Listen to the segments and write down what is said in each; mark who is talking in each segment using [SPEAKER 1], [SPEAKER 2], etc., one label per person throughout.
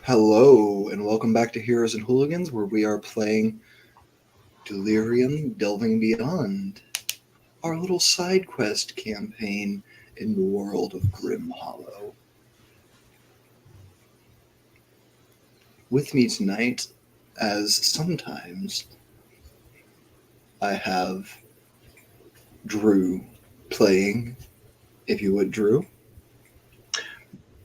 [SPEAKER 1] Hello, and welcome back to Heroes and Hooligans, where we are playing Delirium Delving Beyond, our little side quest campaign in the world of Grim Hollow. With me tonight, as sometimes, I have Drew playing, if you would, Drew.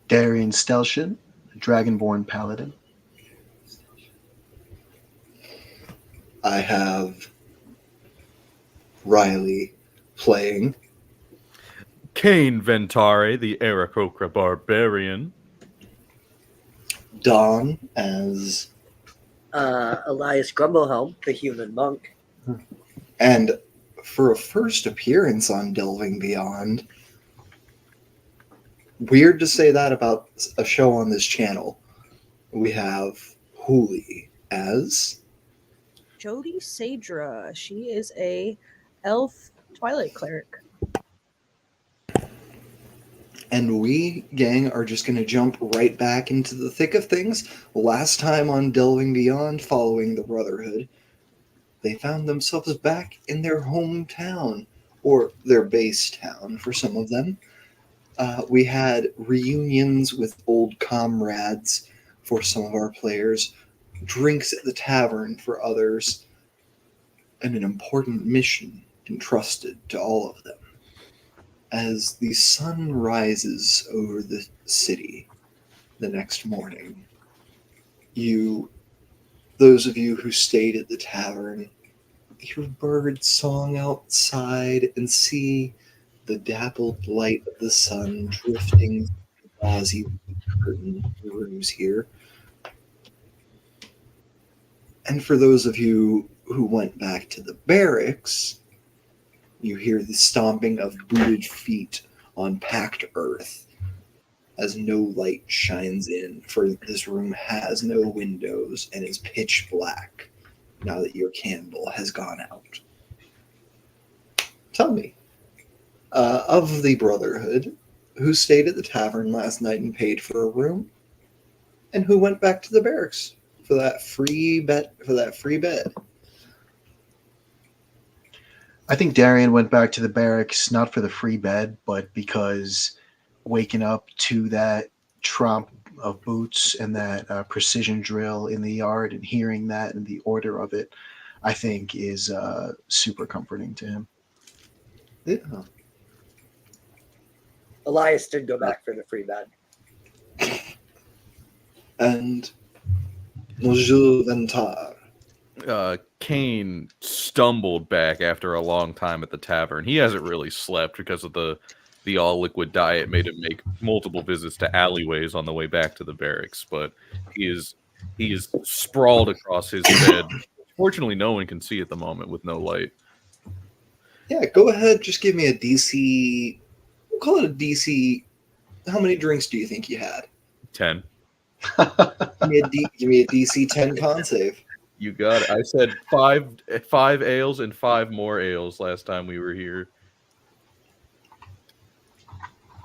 [SPEAKER 2] Darian Stelshin, Dragonborn Paladin.
[SPEAKER 1] I have Riley playing.
[SPEAKER 3] Kane Ventare, the Aarakocra Barbarian.
[SPEAKER 1] Don as...
[SPEAKER 4] Elias Grumblehelm, the human monk.
[SPEAKER 1] And for a first appearance on Delving Beyond, weird to say that about a show on this channel, we have Hooli as...
[SPEAKER 5] Jody Sadra. She is a elf twilight cleric.
[SPEAKER 1] And we, gang, are just going to jump right back into the thick of things. Last time on Delving Beyond, following the Brotherhood, they found themselves back in their hometown, or their base town for some of them. We had reunions with old comrades for some of our players, drinks at the tavern for others, and an important mission entrusted to all of them. As the sun rises over the city the next morning, those of you who stayed at the tavern, hear bird song outside and see the dappled light of the sun drifting through the gauzy curtain rooms here. And for those of you who went back to the barracks, you hear the stomping of booted feet on packed earth as no light shines in, for this room has no windows and is pitch black now that your candle has gone out. Tell me, of the Brotherhood, who stayed at the tavern last night and paid for a room, and who went back to the barracks for that free bed?
[SPEAKER 2] I think Darian went back to the barracks not for the free bed, but because waking up to that tromp of boots and that precision drill in the yard and hearing that and the order of it, I think is super comforting to him.
[SPEAKER 1] Yeah.
[SPEAKER 4] Elias did go back for the free bed.
[SPEAKER 1] And Monsieur Ventar.
[SPEAKER 3] Kane stumbled back after a long time at the tavern. He hasn't really slept because of the all liquid diet made him make multiple visits to alleyways on the way back to the barracks, but he is sprawled across his bed. Fortunately, no one can see at the moment with no light.
[SPEAKER 1] Yeah, go ahead. Just give me a DC. We'll call it a DC. How many drinks do you think you had?
[SPEAKER 3] 10.
[SPEAKER 1] Give me a DC 10 con save.
[SPEAKER 3] You got it. I said five ales and 5 more ales last time we were here.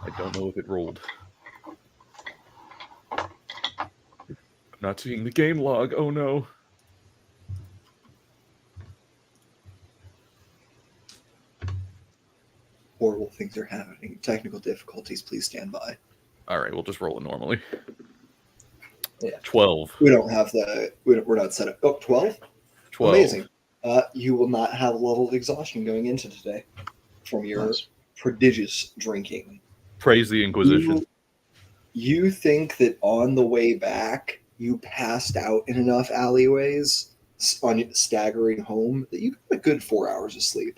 [SPEAKER 3] I don't know if it rolled. I'm not seeing the game log. Oh no.
[SPEAKER 1] Horrible things are happening. Technical difficulties. Please stand by.
[SPEAKER 3] All right, we'll just roll it normally.
[SPEAKER 1] Yeah.
[SPEAKER 3] 12.
[SPEAKER 1] We don't have the. We're not set up. Oh, 12?
[SPEAKER 3] 12.
[SPEAKER 1] Amazing. You will not have a level of exhaustion going into today from your prodigious drinking.
[SPEAKER 3] Praise the Inquisition.
[SPEAKER 1] You think that on the way back, you passed out in enough alleyways on staggering home that you got a good 4 hours of sleep.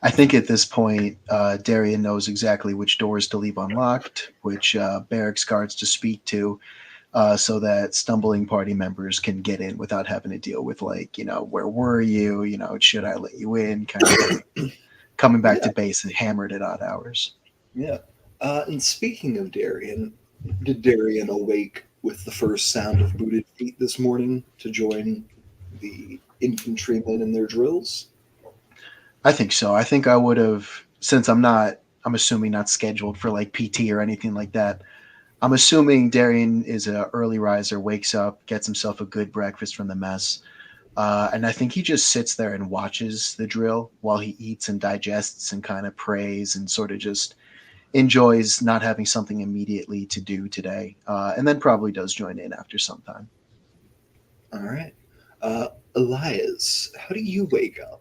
[SPEAKER 2] I think at this point, Darian knows exactly which doors to leave unlocked, which barracks guards to speak to, so that stumbling party members can get in without having to deal with, where were you? Should I let you in? Kind of thing. Coming back to base and hammered at odd hours.
[SPEAKER 1] Yeah. And speaking of Darian, did Darian awake with the first sound of booted feet this morning to join the infantrymen in their drills?
[SPEAKER 2] I think so. I think I would have, since I'm assuming not scheduled for PT or anything like that. I'm assuming Darian is an early riser, wakes up, gets himself a good breakfast from the mess. And I think he just sits there and watches the drill while he eats and digests and kind of prays and sort of just enjoys not having something immediately to do today. And then probably does join in after some time.
[SPEAKER 1] All right. Elias, how do you wake up?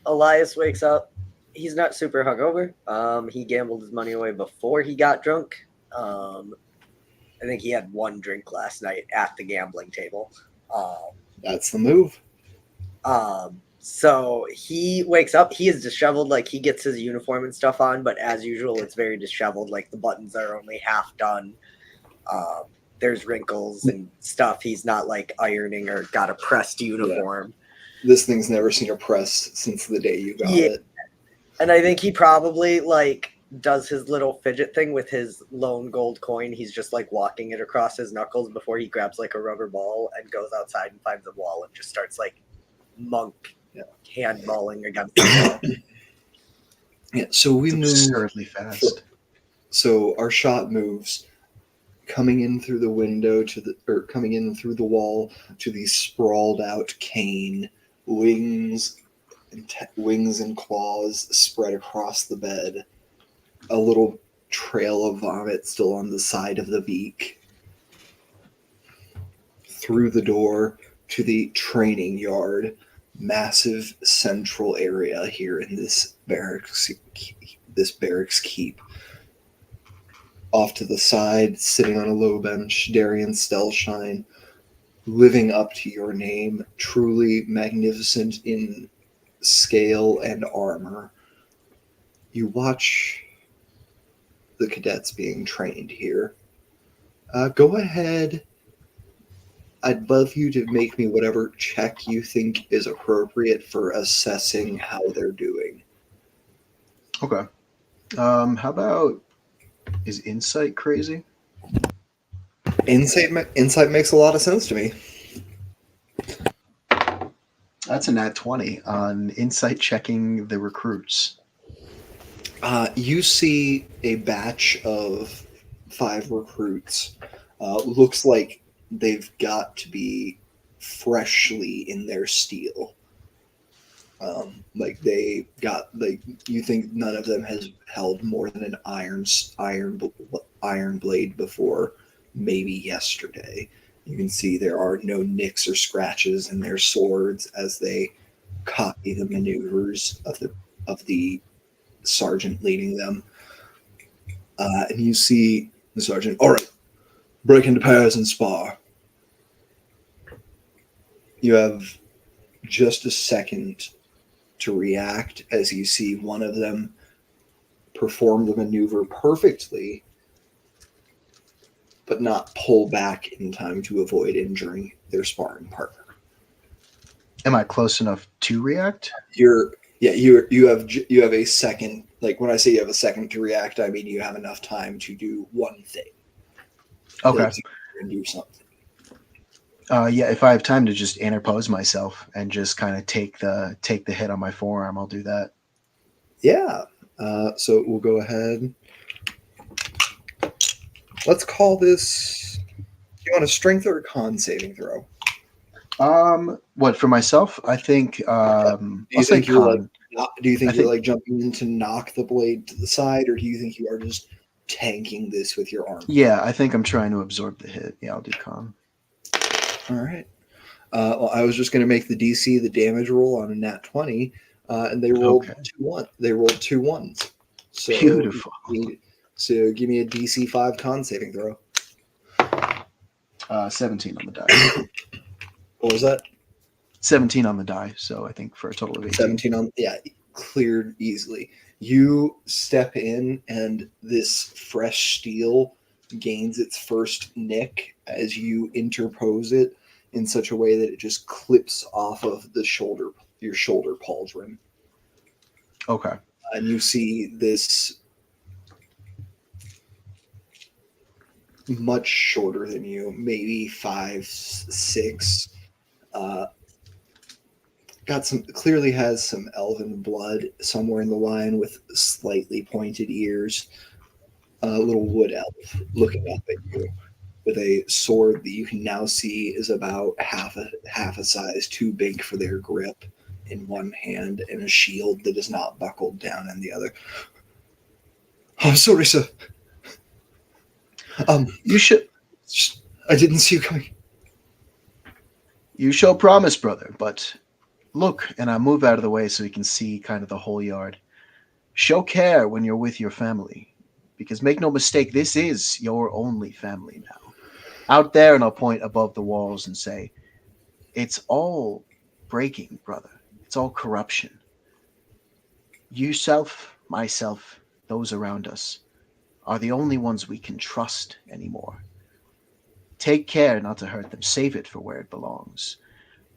[SPEAKER 4] Elias wakes up. He's not super hungover. He gambled his money away before he got drunk. I think he had one drink last night at the gambling table.
[SPEAKER 1] That's the move.
[SPEAKER 4] So he wakes up. He is disheveled. Like, he gets his uniform and stuff on, but as usual, it's very disheveled. Like, the buttons are only half done. There's wrinkles and stuff. He's not like ironing or got a pressed uniform.
[SPEAKER 1] This thing's never seen a press since the day you got it.
[SPEAKER 4] And I think he probably like does his little fidget thing with his lone gold coin. He's just like walking it across his knuckles before he grabs like a rubber ball and goes outside and finds a wall and just starts like monk handballing against the wall.
[SPEAKER 1] Yeah, so we
[SPEAKER 2] It's
[SPEAKER 1] move
[SPEAKER 2] absurdly fast.
[SPEAKER 1] So our shot moves coming in through the window coming in through the wall to the sprawled out cane, wings and claws spread across the bed, a little trail of vomit still on the side of the beak, through the door to the training yard, massive central area here in this barracks keep. Off to the side, sitting on a low bench, Darian Stellshine, living up to your name, truly magnificent in scale and armor. You watch the cadets being trained here. Go ahead. I'd love you to make me whatever check you think is appropriate for assessing how they're doing.
[SPEAKER 2] Okay. How about, is insight crazy?
[SPEAKER 1] Insight makes a lot of sense to me.
[SPEAKER 2] That's a nat 20 on insight checking the recruits.
[SPEAKER 1] You see a batch of 5 recruits. Looks like they've got to be freshly in their steel. You think none of them has held more than an iron blade before, maybe yesterday. You can see there are no nicks or scratches in their swords as they copy the maneuvers of the sergeant leading them. And you see the sergeant, all right, break into pairs and spar. You have just a second to react as you see one of them perform the maneuver perfectly, but not pull back in time to avoid injuring their sparring partner.
[SPEAKER 2] Am I close enough to react?
[SPEAKER 1] You have a second. Like, when I say you have a second to react, I mean you have enough time to do one thing.
[SPEAKER 2] Okay.
[SPEAKER 1] Like, and do something.
[SPEAKER 2] Yeah, if I have time to just interpose myself and just kind of take the hit on my forearm, I'll do that.
[SPEAKER 1] Yeah. So we'll go ahead. Let's call this. You want a strength or a con saving throw?
[SPEAKER 2] What, for myself? I think I'll say con.
[SPEAKER 1] Do you think you're like jumping in to knock the blade to the side, or do you think you are just tanking this with your arm?
[SPEAKER 2] Yeah, I think I'm trying to absorb the hit. Yeah, I'll do con.
[SPEAKER 1] All right. Well, I was just going to make the DC the damage roll on a nat 20, and they rolled 2-1. They rolled 2 1s. So
[SPEAKER 2] Beautiful.
[SPEAKER 1] So give me a DC 5 con saving throw.
[SPEAKER 2] 17 on the die.
[SPEAKER 1] What was that?
[SPEAKER 2] 17 on the die. So I think for a total of 18.
[SPEAKER 1] 17 on, yeah, cleared easily. You step in, and this fresh steel gains its first nick as you interpose it in such a way that it just clips off of your shoulder pauldron.
[SPEAKER 2] Okay.
[SPEAKER 1] And you see this much shorter than you, maybe 5'6". Clearly has some elven blood somewhere in the line with slightly pointed ears. a little wood elf looking up at you with a sword that you can now see is about half a size too big for their grip in one hand, and a shield that is not buckled down in the other. I'm sorry, sir.
[SPEAKER 2] You should
[SPEAKER 1] I didn't see you coming.
[SPEAKER 2] you show promise, brother, but look, and I move out of the way so you can see kind of the whole yard. Show care when you're with your family, because make no mistake, this is your only family now. Out there, and I'll point above the walls and say, it's all breaking, brother. It's all corruption. Yourself, myself, those around us are the only ones we can trust anymore. Take care not to hurt them. Save it for where it belongs.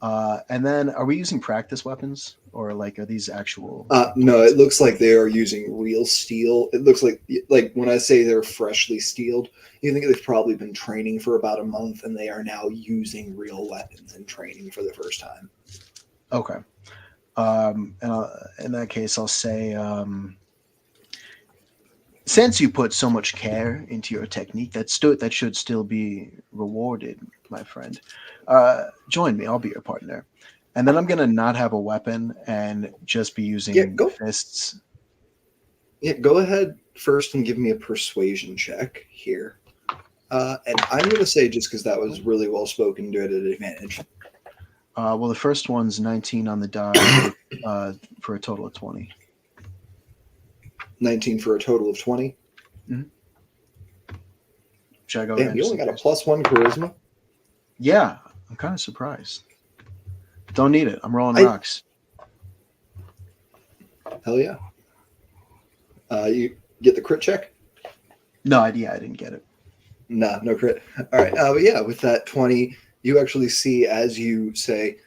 [SPEAKER 2] And then, are we using practice weapons, or like are these actual?
[SPEAKER 1] No, it looks like they are using real steel. It looks like when I say they're freshly steeled, you think they've probably been training for about a month, and they are now using real weapons and training for the first time.
[SPEAKER 2] Okay. In that case, I'll say, since you put so much care into your technique, that should still be rewarded, my friend. Join me. I'll be your partner. And then I'm gonna not have a weapon and just be using fists.
[SPEAKER 1] Yeah, go ahead first and give me a persuasion check here. And I'm going to say, just because that was really well spoken, do it at advantage.
[SPEAKER 2] Well, the first one's 19 on the die for a total of 20.
[SPEAKER 1] 19 for a total of 20.
[SPEAKER 2] Mm-hmm. Should I go?
[SPEAKER 1] Damn, you only got a +1 charisma?
[SPEAKER 2] Yeah, I'm kind of surprised. Don't need it. I'm rolling rocks.
[SPEAKER 1] Hell yeah. You get the crit check?
[SPEAKER 2] No idea. I didn't get it.
[SPEAKER 1] Nah, no crit. All right. But yeah, with that 20, you actually see, as you say,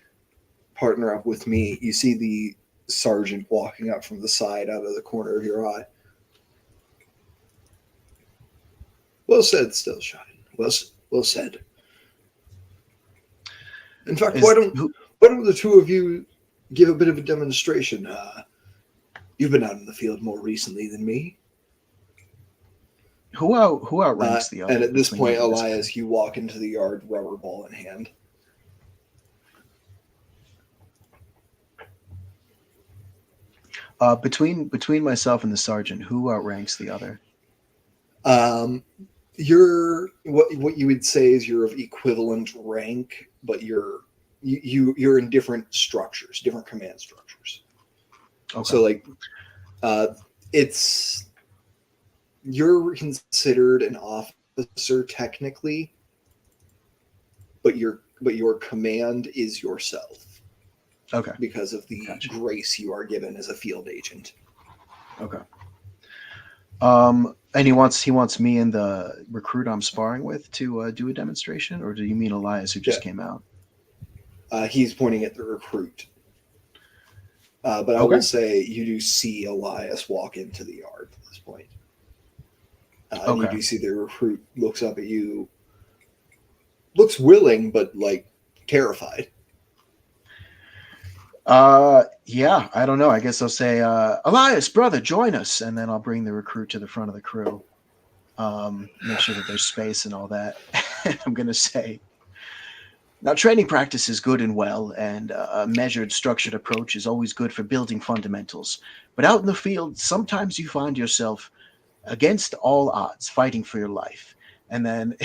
[SPEAKER 1] partner up with me, you see the sergeant walking up from the side out of the corner of your eye. Well said, still shine. Well said. In fact, why don't the two of you give a bit of a demonstration? You've been out in the field more recently than me.
[SPEAKER 2] Who outranks the other?
[SPEAKER 1] And at this point, Elias, you walk into the yard, rubber ball in hand.
[SPEAKER 2] Between myself and the sergeant, who outranks the other?
[SPEAKER 1] You're what you would say is you're of equivalent rank, but you're in different structures, different command structures. Okay. So you're considered an officer technically, but your command is yourself.
[SPEAKER 2] Okay.
[SPEAKER 1] Because of the grace you are given as a field agent.
[SPEAKER 2] Okay. And he wants me and the recruit I'm sparring with to do a demonstration, or do you mean Elias who just came out?
[SPEAKER 1] He's pointing at the recruit. But I will say you do see Elias walk into the yard at this point. You do see the recruit looks up at you, looks willing, but terrified.
[SPEAKER 2] Yeah, I don't know. I guess I'll say, Elias, brother, join us. And then I'll bring the recruit to the front of the crew. Make sure that there's space and all that. I'm going to say, now training practice is good and well, and a measured, structured approach is always good for building fundamentals. But out in the field, sometimes you find yourself against all odds, fighting for your life. And then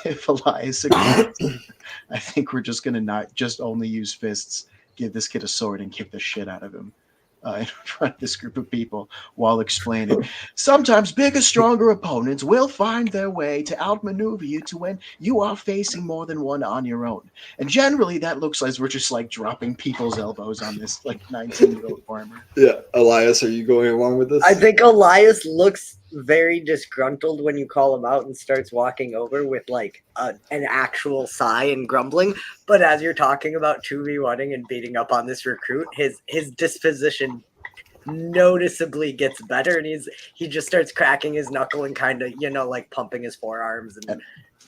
[SPEAKER 2] if Elias agrees, I think we're just going to not just only use fists, give this kid a sword and kick the shit out of him in front of this group of people while explaining. Sometimes bigger, stronger opponents will find their way to outmaneuver you to when you are facing more than one on your own. And generally that looks like we're just dropping people's elbows on this 19-year-old farmer.
[SPEAKER 1] Yeah. Elias, are you going along with this?
[SPEAKER 4] I think Elias looks very disgruntled when you call him out and starts walking over with an actual sigh and grumbling. But as you're talking about 2v1ing and beating up on this recruit, his disposition noticeably gets better, and he just starts cracking his knuckle and kind of pumping his forearms. And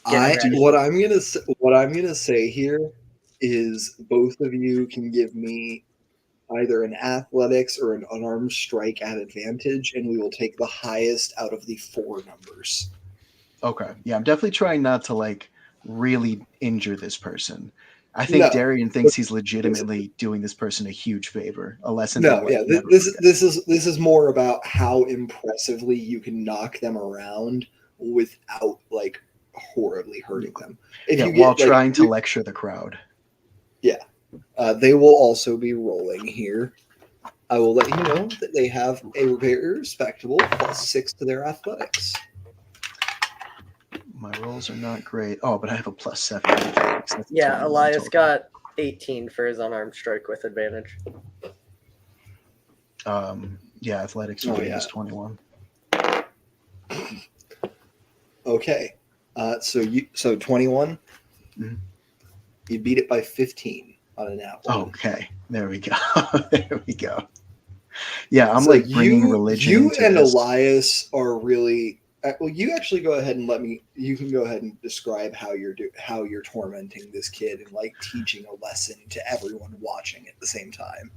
[SPEAKER 1] what I'm gonna say here is both of you can give me either an athletics or an unarmed strike at advantage, and we will take the highest out of the 4 numbers.
[SPEAKER 2] Okay. Yeah, I'm definitely trying not to like really injure this person. I think
[SPEAKER 1] No.
[SPEAKER 2] Darian thinks he's legitimately doing this person a huge favor. A lesson
[SPEAKER 1] No,
[SPEAKER 2] they'll, like,
[SPEAKER 1] yeah,
[SPEAKER 2] never
[SPEAKER 1] this
[SPEAKER 2] forget.
[SPEAKER 1] this is more about how impressively you can knock them around without like horribly hurting them. If
[SPEAKER 2] Yeah,
[SPEAKER 1] you
[SPEAKER 2] while
[SPEAKER 1] get like,
[SPEAKER 2] trying to lecture the crowd.
[SPEAKER 1] they will also be rolling here. I will let you know that they have a very respectable +6 to their athletics.
[SPEAKER 2] My rolls are not great. Oh, but I have a +7. To athletics. That's
[SPEAKER 4] Yeah,
[SPEAKER 2] 21
[SPEAKER 4] Elias
[SPEAKER 2] total.
[SPEAKER 4] got 18 for his unarmed strike with advantage.
[SPEAKER 2] Yeah, athletics
[SPEAKER 1] Oh,
[SPEAKER 2] for me
[SPEAKER 1] yeah.
[SPEAKER 2] is 21.
[SPEAKER 1] Okay, so 21.
[SPEAKER 2] Mhm.
[SPEAKER 1] You beat it by 15 on a nat one.
[SPEAKER 2] Okay, there we go. There we go. Yeah, I'm
[SPEAKER 1] So
[SPEAKER 2] like bringing religion
[SPEAKER 1] you
[SPEAKER 2] into
[SPEAKER 1] and
[SPEAKER 2] this.
[SPEAKER 1] Elias are really well. You actually go ahead and let me. You can go ahead and describe how you're tormenting this kid and like teaching a lesson to everyone watching at the same time.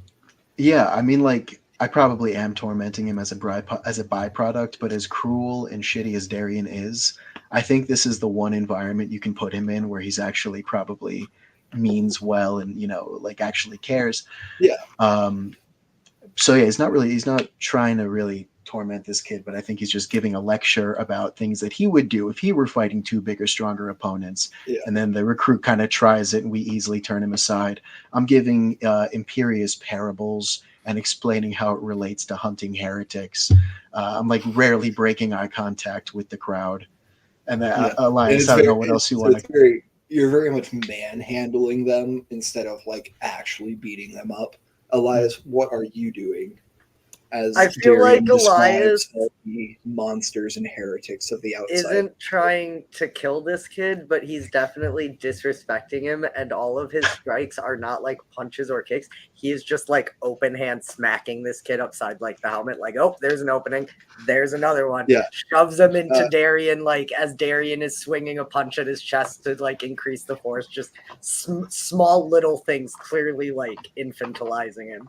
[SPEAKER 2] Yeah, I mean, like, I probably am tormenting him as a byproduct, but as cruel and shitty as Darian is, I think this is the one environment you can put him in where he's actually probably means well and, like, actually cares.
[SPEAKER 1] Yeah.
[SPEAKER 2] So yeah, he's not trying to really torment this kid, but I think he's just giving a lecture about things that he would do if he were fighting 2 bigger, stronger opponents.
[SPEAKER 1] Yeah.
[SPEAKER 2] And then the recruit kind of tries it and we easily turn him aside. I'm giving Imperious parables and explaining how it relates to hunting heretics. I'm like rarely breaking eye contact with the crowd. And
[SPEAKER 1] And
[SPEAKER 2] Elias,
[SPEAKER 1] it's
[SPEAKER 2] I don't
[SPEAKER 1] very,
[SPEAKER 2] know what else you
[SPEAKER 1] so
[SPEAKER 2] want
[SPEAKER 1] it's
[SPEAKER 2] to.
[SPEAKER 1] very, you're very much manhandling them instead of like actually beating them up. Elias, what are you doing? As
[SPEAKER 4] I feel
[SPEAKER 1] Darian
[SPEAKER 4] like Elias
[SPEAKER 1] describes all the monsters and heretics of the outside.
[SPEAKER 4] isn't trying to kill this kid, but he's definitely disrespecting him, and all of his strikes are not like punches or kicks. He is just like open hand smacking this kid upside like the helmet, like, oh, there's an opening, there's another one.
[SPEAKER 1] Yeah.
[SPEAKER 4] Shoves him into Darian, like as Darian is swinging a punch at his chest to like increase the force. Just small little things, clearly like infantilizing him.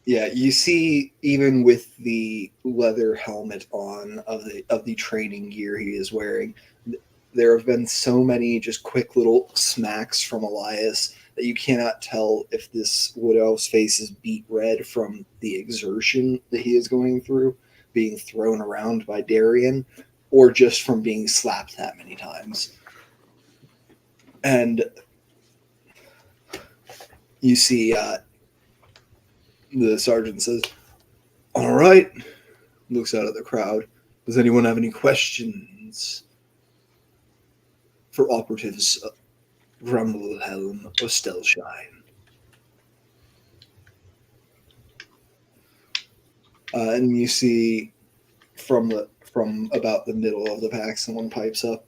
[SPEAKER 1] Yeah, you see, even with the leather helmet on of the training gear he is wearing, there have been so many just quick little smacks from Elias that you cannot tell if this Wood Elf's face is beet red from the exertion that he is going through, being thrown around by Darian, or just from being slapped that many times. And you see the sergeant says, "All right," looks out at the crowd. "Does anyone have any questions for operatives Grumblehelm or Stelshine?" And you see from about the middle of the pack, someone pipes up,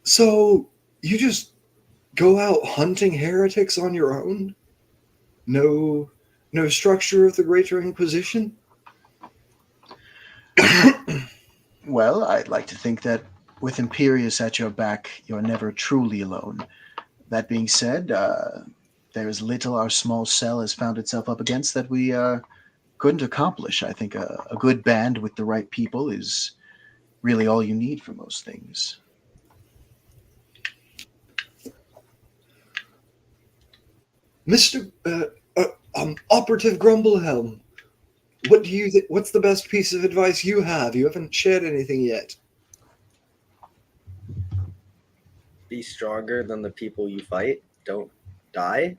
[SPEAKER 1] "So you just go out hunting heretics on your own? No structure of the Greater Inquisition?"
[SPEAKER 2] Well, I'd like to think that with Imperius at your back, you're never truly alone. That being said, there is little our small cell has found itself up against that we couldn't accomplish. I think a good band with the right people is really all you need for most things.
[SPEAKER 1] Mr. Operative Grumblehelm, what do you what's the best piece of advice you have? You haven't shared anything yet.
[SPEAKER 4] Be stronger than the people you fight. Don't die.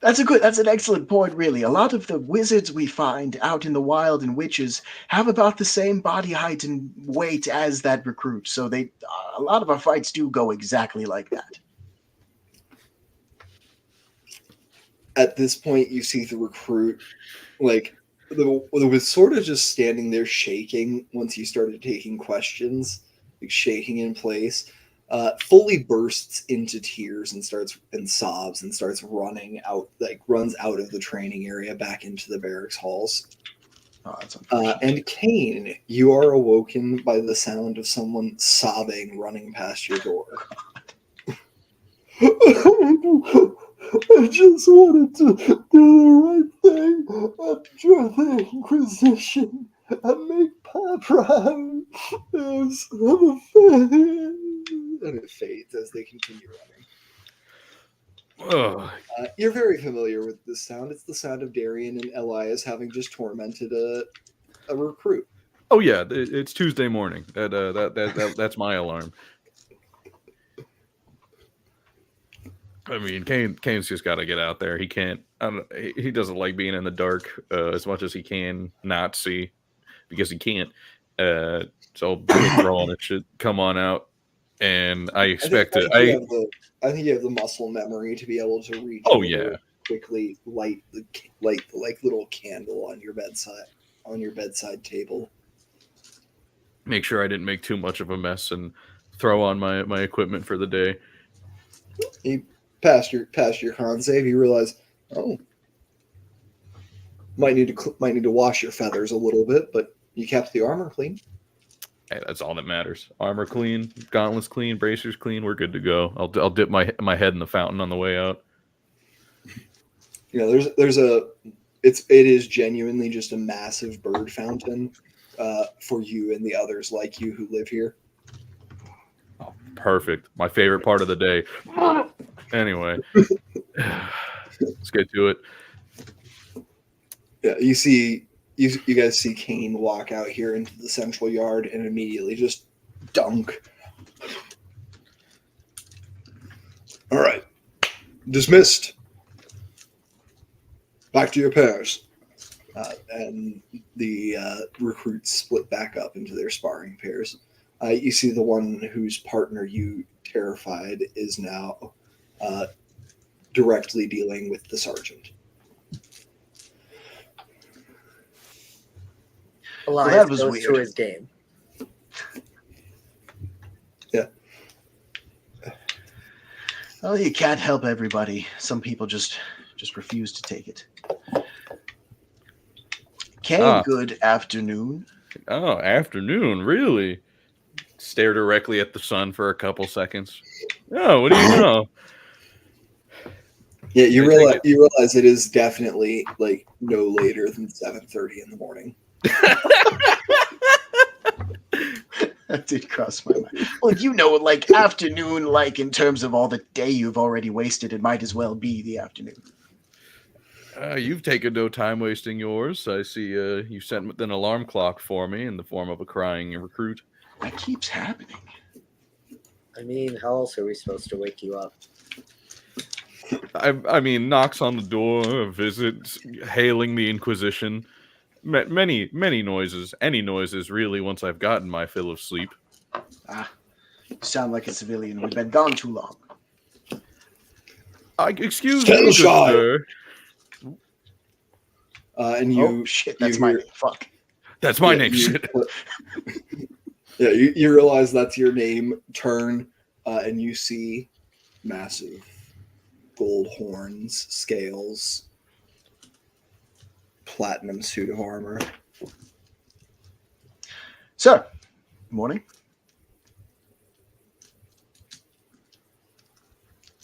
[SPEAKER 2] That's an excellent point, really. A lot of the wizards we find out in the wild and witches have about the same body height and weight as that recruit. So a lot of our fights do go exactly like that.
[SPEAKER 1] At this point, you see the recruit, like, was sort of just standing there shaking once you started taking questions, like shaking in place. Fully bursts into tears and sobs and starts running out, like runs out of the training area back into the barracks halls.
[SPEAKER 2] Oh, that's unfortunate.
[SPEAKER 1] And Kane, you are awoken by the sound of someone sobbing running past your door. I just wanted to do the right thing after the Inquisition and make Pop proud. I'm a fan. And it fades as they continue running.
[SPEAKER 3] Ugh.
[SPEAKER 1] You're very familiar with this sound. It's the sound of Darian and Elias having just tormented a recruit.
[SPEAKER 3] Oh yeah, it's Tuesday morning. That's my alarm. I mean, Kane's just got to get out there. He can't. He doesn't like being in the dark as much as he can not see, because he can't. So throw on it should come on out, and I expect it.
[SPEAKER 1] I think you have the muscle memory to be able to reach.
[SPEAKER 3] Oh yeah.
[SPEAKER 1] Quickly light the little candle on your bedside table.
[SPEAKER 3] Make sure I didn't make too much of a mess and throw on my equipment for the day.
[SPEAKER 1] You passed your con save. You realize, might need to wash your feathers a little bit, but you kept the armor clean.
[SPEAKER 3] Hey, that's all that matters. Armor clean, gauntlets clean, bracers clean. We're good to go. I'll dip my head in the fountain on the way out.
[SPEAKER 1] Yeah, it is genuinely just a massive bird fountain for you and the others like you who live here.
[SPEAKER 3] Oh, perfect. My favorite part of the day. Anyway, let's get to it.
[SPEAKER 1] Yeah, you guys see Kane walk out here into the central yard and immediately just dunk. All right, dismissed. Back to your pairs. And the recruits split back up into their sparring pairs. You see the one whose partner you terrified is now directly dealing with the sergeant.
[SPEAKER 4] Elias
[SPEAKER 2] was
[SPEAKER 4] goes
[SPEAKER 2] weird.
[SPEAKER 4] to his game.
[SPEAKER 1] Yeah.
[SPEAKER 2] Well, you can't help everybody. Some people just refuse to take it. Kane, good afternoon.
[SPEAKER 3] Oh, afternoon, really? Stare directly at the sun for a couple seconds. Oh, what do you know?
[SPEAKER 1] Yeah, you realize it is definitely like no later than 7:30 in the morning.
[SPEAKER 2] That did cross my mind. Well, you know, like afternoon, like in terms of all the day you've already wasted, it might as well be the afternoon.
[SPEAKER 3] You've taken no time wasting yours. I see you sent an alarm clock for me in the form of a crying recruit.
[SPEAKER 2] That keeps happening.
[SPEAKER 4] I mean, how else are we supposed to wake you up?
[SPEAKER 3] I mean, knocks on the door, a visit, hailing the Inquisition. Many noises. Any noises, really, once I've gotten my fill of sleep.
[SPEAKER 2] You sound like a civilian. We've been gone too long.
[SPEAKER 3] Excuse me, good sir.
[SPEAKER 1] And you,
[SPEAKER 2] oh shit, that's my name. Fuck.
[SPEAKER 3] That's my name. Shit.
[SPEAKER 1] Yeah, you realize that's your name. Turn, and you see massive gold horns, scales, platinum suit of armor.
[SPEAKER 2] Sir, morning.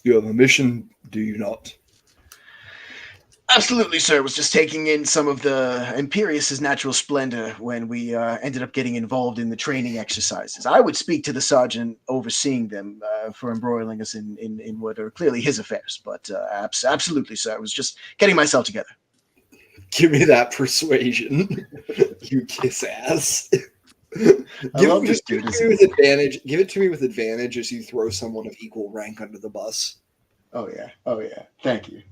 [SPEAKER 1] You have a mission, do you not?
[SPEAKER 2] Absolutely, sir. Was just taking in some of the Imperious's natural splendor when we ended up getting involved in the training exercises. I would speak to the sergeant overseeing them for embroiling us in what are clearly his affairs. But absolutely, sir. I was just getting myself together.
[SPEAKER 1] Give me that persuasion, you kiss ass.
[SPEAKER 2] I love this dude.
[SPEAKER 1] Give it to me with advantage as you throw someone of equal rank under the bus.
[SPEAKER 2] Oh yeah. Thank you.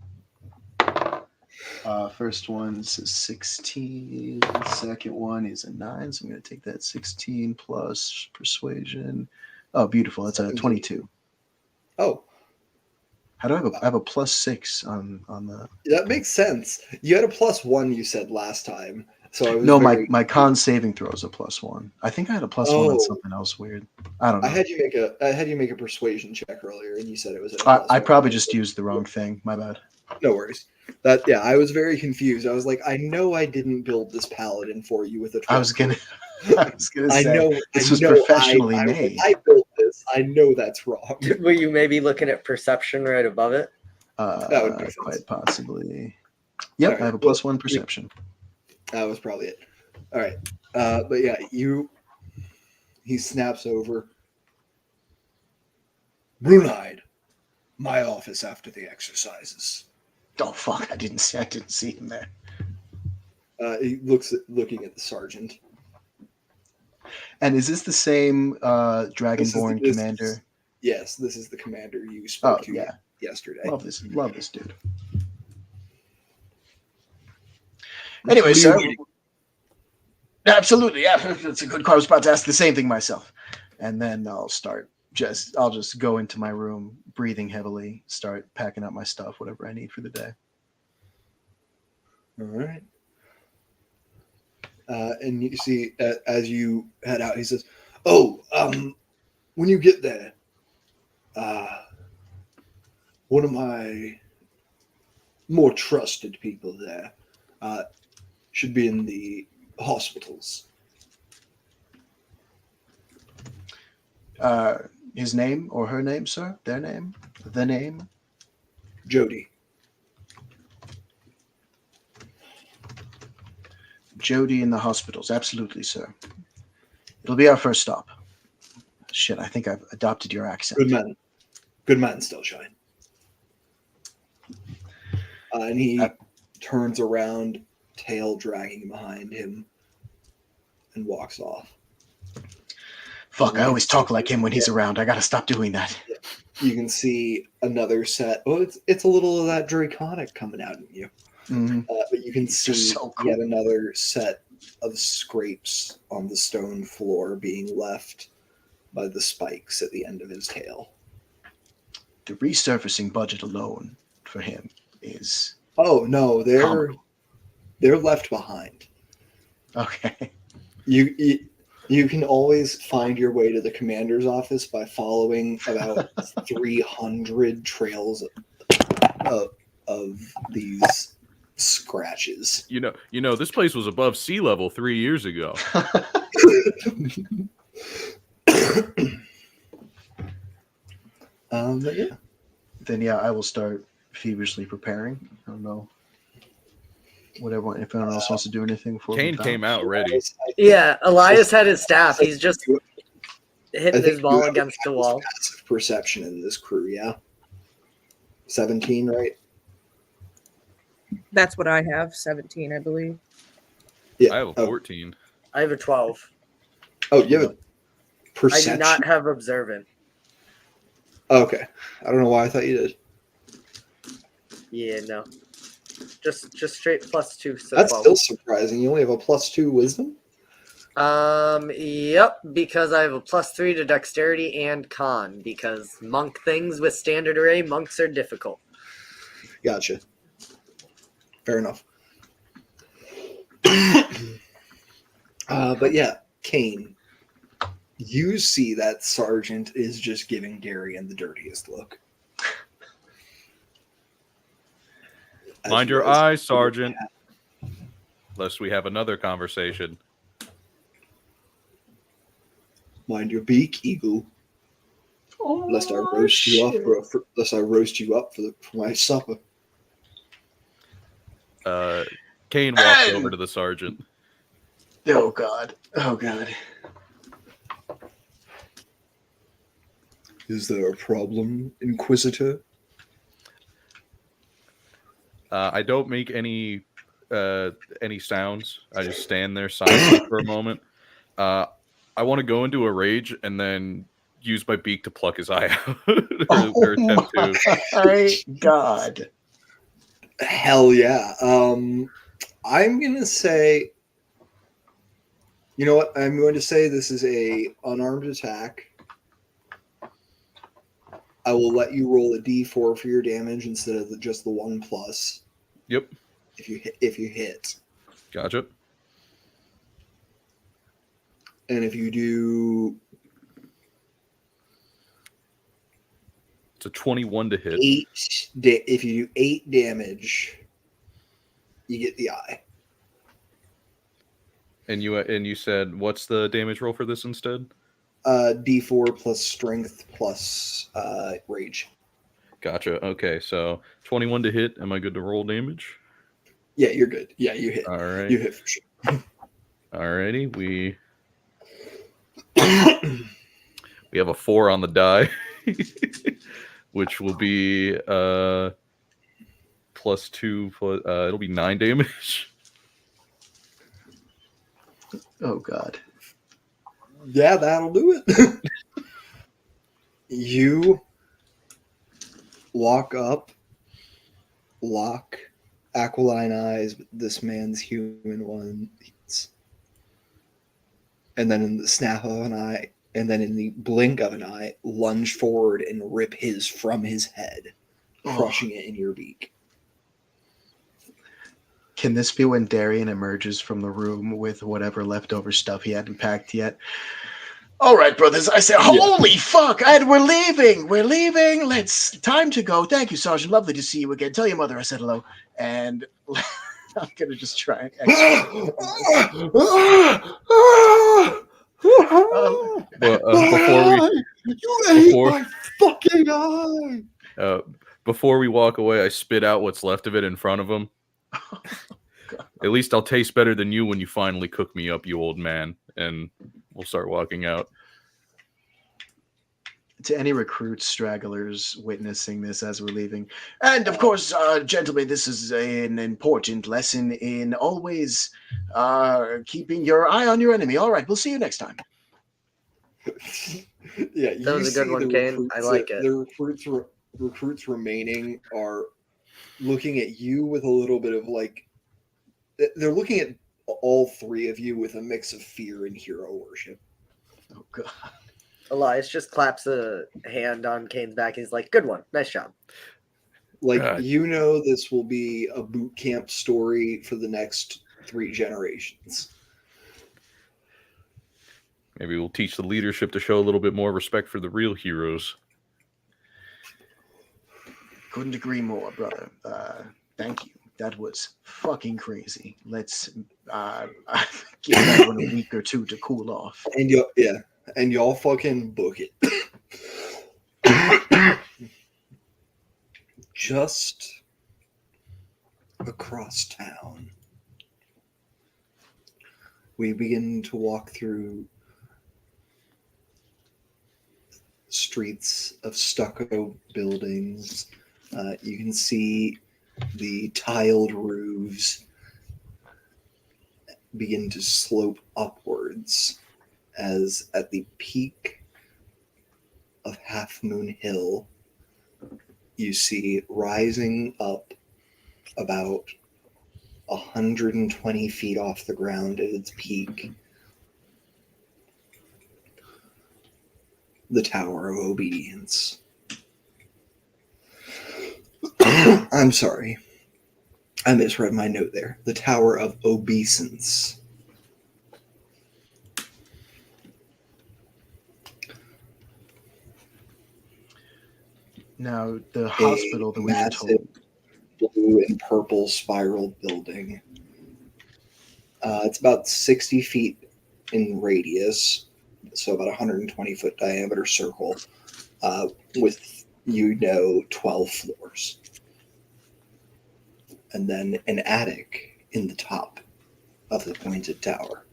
[SPEAKER 2] First one says 16. Second one is a 9, so I'm going to take that 16 plus persuasion. Oh, beautiful. That's a 22.
[SPEAKER 1] Oh.
[SPEAKER 2] How do I have a plus 6 on the...
[SPEAKER 1] That makes sense. You had a +1, you said last time. So I was
[SPEAKER 2] my con saving throw is a +1. I think I had a +1 on something else weird. I don't know.
[SPEAKER 1] I had you make a persuasion check earlier, and you said it was
[SPEAKER 2] I probably just used the wrong thing. My bad.
[SPEAKER 1] No worries. I was very confused. I was like, I know I didn't build this paladin for you with a 12.
[SPEAKER 2] I was gonna say,
[SPEAKER 1] I know
[SPEAKER 2] this was professionally made.
[SPEAKER 1] I built this. I know that's wrong.
[SPEAKER 4] Were you maybe looking at perception right above it?
[SPEAKER 1] That would make sense.
[SPEAKER 2] Quite possibly. Yep,
[SPEAKER 1] All right,
[SPEAKER 2] I have a
[SPEAKER 1] well,
[SPEAKER 2] +1 perception.
[SPEAKER 1] That was probably it. All right. But yeah, he snaps over. Brunhide, my office after the exercises.
[SPEAKER 2] Oh fuck! I didn't see him there.
[SPEAKER 1] He looking at the sergeant.
[SPEAKER 2] And is this the same Dragonborn
[SPEAKER 1] This is-
[SPEAKER 2] commander?
[SPEAKER 1] Yes, this is the commander you spoke to
[SPEAKER 2] yeah.
[SPEAKER 1] yesterday.
[SPEAKER 2] Love this dude.
[SPEAKER 1] What
[SPEAKER 2] Anyway,
[SPEAKER 1] are you
[SPEAKER 2] sir.
[SPEAKER 1] waiting?
[SPEAKER 2] Absolutely, yeah. That's a good call. I was about to ask the same thing myself. And then I'll just go into my room, breathing heavily, start packing up my stuff, whatever I need for the day.
[SPEAKER 1] All right. And you see, as you head out, he says, "Oh, when you get there, one of my more trusted people there should be in the hospitals."
[SPEAKER 2] His name or her name, sir? Their name? The name?
[SPEAKER 1] Jody.
[SPEAKER 2] Jody in the hospitals. Absolutely, sir. It'll be our first stop. Shit, I think I've adopted your accent.
[SPEAKER 1] Good man, Stillshine. And he turns around, tail dragging behind him, and walks off.
[SPEAKER 2] Fuck, I always talk like him when he's around. I gotta stop doing that.
[SPEAKER 1] You can see another set. Oh, it's a little of that Draconic coming out in you.
[SPEAKER 2] Mm-hmm.
[SPEAKER 1] But you can see
[SPEAKER 2] so cool.
[SPEAKER 1] yet another set of scrapes on the stone floor being left by the spikes at the end of his tail.
[SPEAKER 2] The resurfacing budget alone for him is...
[SPEAKER 1] Oh, no, they're
[SPEAKER 2] comical.
[SPEAKER 1] They're left behind.
[SPEAKER 2] Okay.
[SPEAKER 1] You can always find your way to the commander's office by following about 300 trails of these scratches.
[SPEAKER 3] You know, this place was above sea level 3 years ago.
[SPEAKER 1] But yeah.
[SPEAKER 2] Then yeah, I will start feverishly preparing. I don't know if anyone else wants to do anything for
[SPEAKER 3] Kane came out ready.
[SPEAKER 4] Yeah, Elias had his staff. He's just
[SPEAKER 1] I
[SPEAKER 4] hitting
[SPEAKER 1] think
[SPEAKER 4] his ball
[SPEAKER 1] you have
[SPEAKER 4] against the wall.
[SPEAKER 1] passive perception in this crew, yeah? 17, right?
[SPEAKER 5] That's what I have. 17, I believe.
[SPEAKER 1] Yeah.
[SPEAKER 3] I have a 14.
[SPEAKER 4] I have a 12.
[SPEAKER 1] Oh, you have a
[SPEAKER 4] I
[SPEAKER 1] perception?
[SPEAKER 4] do not have observant.
[SPEAKER 1] Okay. I don't know why I thought you did.
[SPEAKER 4] Yeah, no. Just straight +2. So
[SPEAKER 1] That's
[SPEAKER 4] 12.
[SPEAKER 1] still surprising. You only have a +2 wisdom?
[SPEAKER 4] Yep, because I have a +3 to dexterity and con, because monk things with standard array, monks are difficult.
[SPEAKER 1] Gotcha. Fair enough. But yeah, Kane, you see that Sergeant is just giving Darian the dirtiest look. As
[SPEAKER 3] Mind your
[SPEAKER 1] guys-
[SPEAKER 3] eyes, Sergeant. Lest we have another conversation.
[SPEAKER 1] Mind your beak, Eagle. Lest I roast you up for my supper.
[SPEAKER 3] Kane walks over to the sergeant.
[SPEAKER 2] Oh god. Oh god.
[SPEAKER 1] Is there a problem, Inquisitor?
[SPEAKER 3] I don't make any sounds. I just stand there silently for a moment. I want to go into a rage and then use my beak to pluck his eye out. or attempt to.
[SPEAKER 2] My god.
[SPEAKER 1] Hell yeah. I'm gonna say, you know what? I'm going to say this is a unarmed attack. I will let you roll a d4 for your damage instead of just the 1+.
[SPEAKER 3] Yep.
[SPEAKER 1] If you hit,
[SPEAKER 3] Gotcha.
[SPEAKER 1] and if you do
[SPEAKER 3] It's a 21 to hit.
[SPEAKER 1] if you do 8 damage, you get the eye.
[SPEAKER 3] And you said what's the damage roll for this instead?
[SPEAKER 1] D4 plus strength plus rage.
[SPEAKER 3] Gotcha. Okay, so 21 to hit. Am I good to roll damage?
[SPEAKER 1] Yeah, you're good. Yeah, you hit.
[SPEAKER 3] All right.
[SPEAKER 1] You hit for sure.
[SPEAKER 3] Alrighty. We have a 4 on the die, which will be +2 plus it'll be 9 damage.
[SPEAKER 2] Oh God.
[SPEAKER 1] Yeah, that'll do it. You walk up, lock aquiline eyes with this man's human ones, and then in the snap of an eye, and then in the blink of an eye, lunge forward and rip his from his head, crushing it in your beak.
[SPEAKER 2] Can this be when Darian emerges from the room with whatever leftover stuff he hadn't packed yet? All right, brothers. I say, holy fuck! And we're leaving. We're leaving. Time to go. Thank you, Sergeant. Lovely to see you again. Tell your mother I said hello. And I'm gonna just try and
[SPEAKER 3] Before we walk away, I spit out what's left of it in front of him. At least I'll taste better than you when you finally cook me up, you old man. And we'll start walking out.
[SPEAKER 2] To any recruits, stragglers witnessing this as we're leaving. And of course, gentlemen, this is an important lesson in always keeping your eye on your enemy. All right, we'll see you next time.
[SPEAKER 1] Yeah,
[SPEAKER 4] That was a good one, Kane. I like it.
[SPEAKER 1] The recruits remaining are looking at you with a little bit of like, they're looking at all three of you with a mix of fear and hero worship.
[SPEAKER 2] Oh God.
[SPEAKER 4] Elias just claps a hand on Kane's back. He's like, good one. Nice job.
[SPEAKER 1] Like, you know, this will be a boot camp story for the next 3 generations.
[SPEAKER 3] Maybe we'll teach the leadership to show a little bit more respect for the real heroes.
[SPEAKER 2] Couldn't agree more, brother. Thank you. That was fucking crazy. Let's give everyone a week or 2 to cool off.
[SPEAKER 1] And y'all fucking book it. Just across town, we begin to walk through streets of stucco buildings. You can see the tiled roofs begin to slope upwards as at the peak of Half Moon Hill, you see rising up about 120 feet off the ground at its peak, the Tower of Obedience. I'm sorry. I misread my note there. The Tower of Obeisance.
[SPEAKER 2] Now, the hospital that we were told.
[SPEAKER 1] Blue and purple spiral building. It's about 60 feet in radius, so about 120-foot diameter circle, with 12 floors. And then an attic in the top of the pointed tower.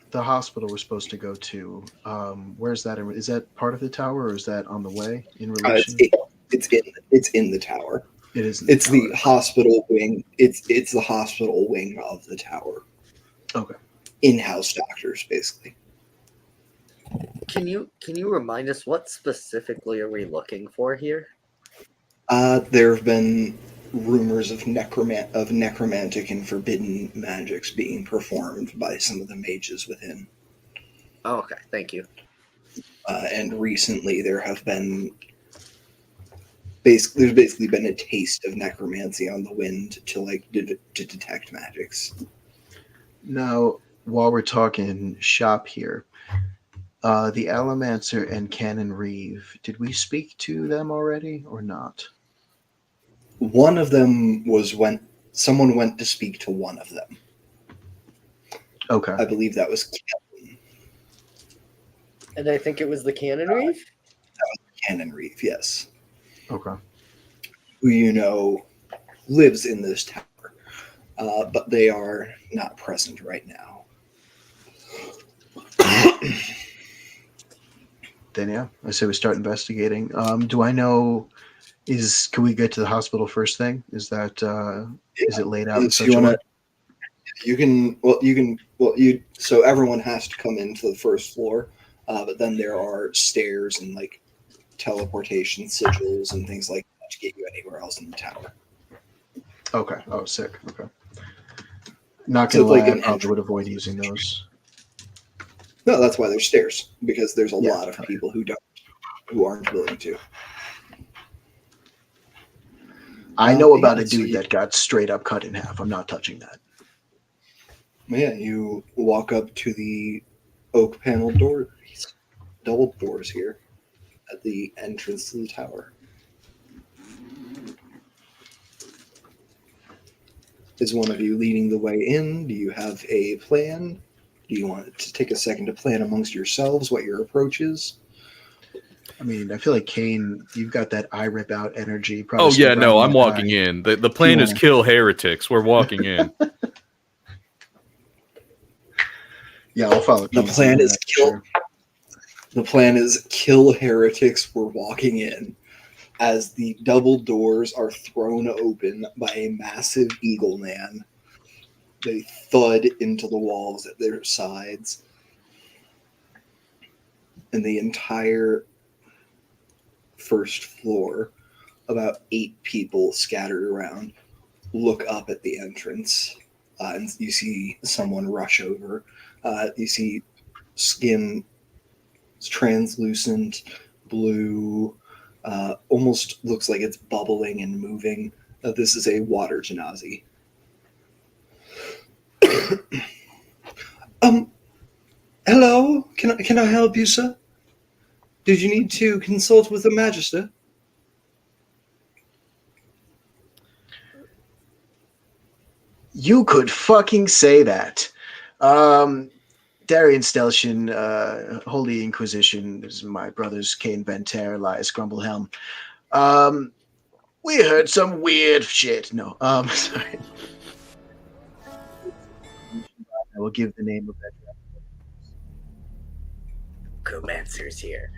[SPEAKER 2] The hospital we're supposed to go to, where's that? Is that part of the tower, or is that on the way in relation?
[SPEAKER 1] It's in the tower.
[SPEAKER 2] It is.
[SPEAKER 1] It's the hospital wing. It's the hospital wing of the tower.
[SPEAKER 2] Okay.
[SPEAKER 1] In-house doctors, basically.
[SPEAKER 4] Can you remind us what specifically are we looking for here?
[SPEAKER 1] There have been rumors of necromantic and forbidden magics being performed by some of the mages within.
[SPEAKER 4] Oh, okay, thank you.
[SPEAKER 1] And recently there have been there's basically been a taste of necromancy on the wind to detect magics.
[SPEAKER 2] Now, while we're talking shop here, the Allomancer and Canon Reeve, did we speak to them already or not?
[SPEAKER 1] One of them was when someone went to speak to one of them.
[SPEAKER 2] Okay.
[SPEAKER 1] I believe that was Kevin.
[SPEAKER 4] And I think it was the Cannon Reef?
[SPEAKER 1] Cannon Reef, yes.
[SPEAKER 2] Okay.
[SPEAKER 1] Who you know lives in this tower. But they are not present right now.
[SPEAKER 2] Then yeah, I say we start investigating. Do I know? Can we get to the hospital first thing? Is that is it laid out in
[SPEAKER 1] If
[SPEAKER 2] such
[SPEAKER 1] you
[SPEAKER 2] a
[SPEAKER 1] wanna,
[SPEAKER 2] way?
[SPEAKER 1] so everyone has to come into the first floor, but then there are stairs and like teleportation sigils and things like that to get you anywhere else in the tower.
[SPEAKER 2] Okay. Oh, sick. Okay. Not
[SPEAKER 1] So
[SPEAKER 2] gonna
[SPEAKER 1] it's like
[SPEAKER 2] lie, I
[SPEAKER 1] an
[SPEAKER 2] probably would
[SPEAKER 1] entrance.
[SPEAKER 2] avoid using those.
[SPEAKER 1] No, that's why there's stairs, because there's a
[SPEAKER 2] Yeah,
[SPEAKER 1] lot of people who aren't willing to.
[SPEAKER 2] I know about
[SPEAKER 1] Yeah,
[SPEAKER 2] a
[SPEAKER 1] so
[SPEAKER 2] dude that got straight up cut in half. I'm not touching that.
[SPEAKER 1] Yeah, you walk up to the oak panel doors, double doors here at the entrance to the tower. Is one of you leading the way in? Do you have a plan? Do you want to take a second to plan amongst yourselves what your approach is?
[SPEAKER 2] I mean, I feel like Kane, you've got that eye rip out energy. Probably
[SPEAKER 3] Oh yeah,
[SPEAKER 2] stick around
[SPEAKER 3] no,
[SPEAKER 2] a
[SPEAKER 3] I'm
[SPEAKER 2] long
[SPEAKER 3] walking
[SPEAKER 2] time.
[SPEAKER 3] in. The plan is
[SPEAKER 2] wanna-
[SPEAKER 3] kill heretics. We're walking in.
[SPEAKER 2] Yeah, I'll follow.
[SPEAKER 1] The
[SPEAKER 2] Kane's
[SPEAKER 1] plan
[SPEAKER 2] lead,
[SPEAKER 1] is
[SPEAKER 2] that's
[SPEAKER 1] kill.
[SPEAKER 2] sure.
[SPEAKER 1] The plan is kill heretics. We're walking in as the double doors are thrown open by a massive eagle man. They thud into the walls at their sides, and the entire first floor, about 8 people scattered around, look up at the entrance, and you see someone rush over. You see skin translucent, blue, almost looks like it's bubbling and moving. This is a water genasi. Hello? Can I help you, sir? Did you need to consult with the Magister?
[SPEAKER 2] You could fucking say that. Darian Steltion, Holy Inquisition, this is my brothers Cain Venter, Elias Grumblehelm. We heard some weird shit. No, sorry. I will give the name of that.
[SPEAKER 4] Comancer's here.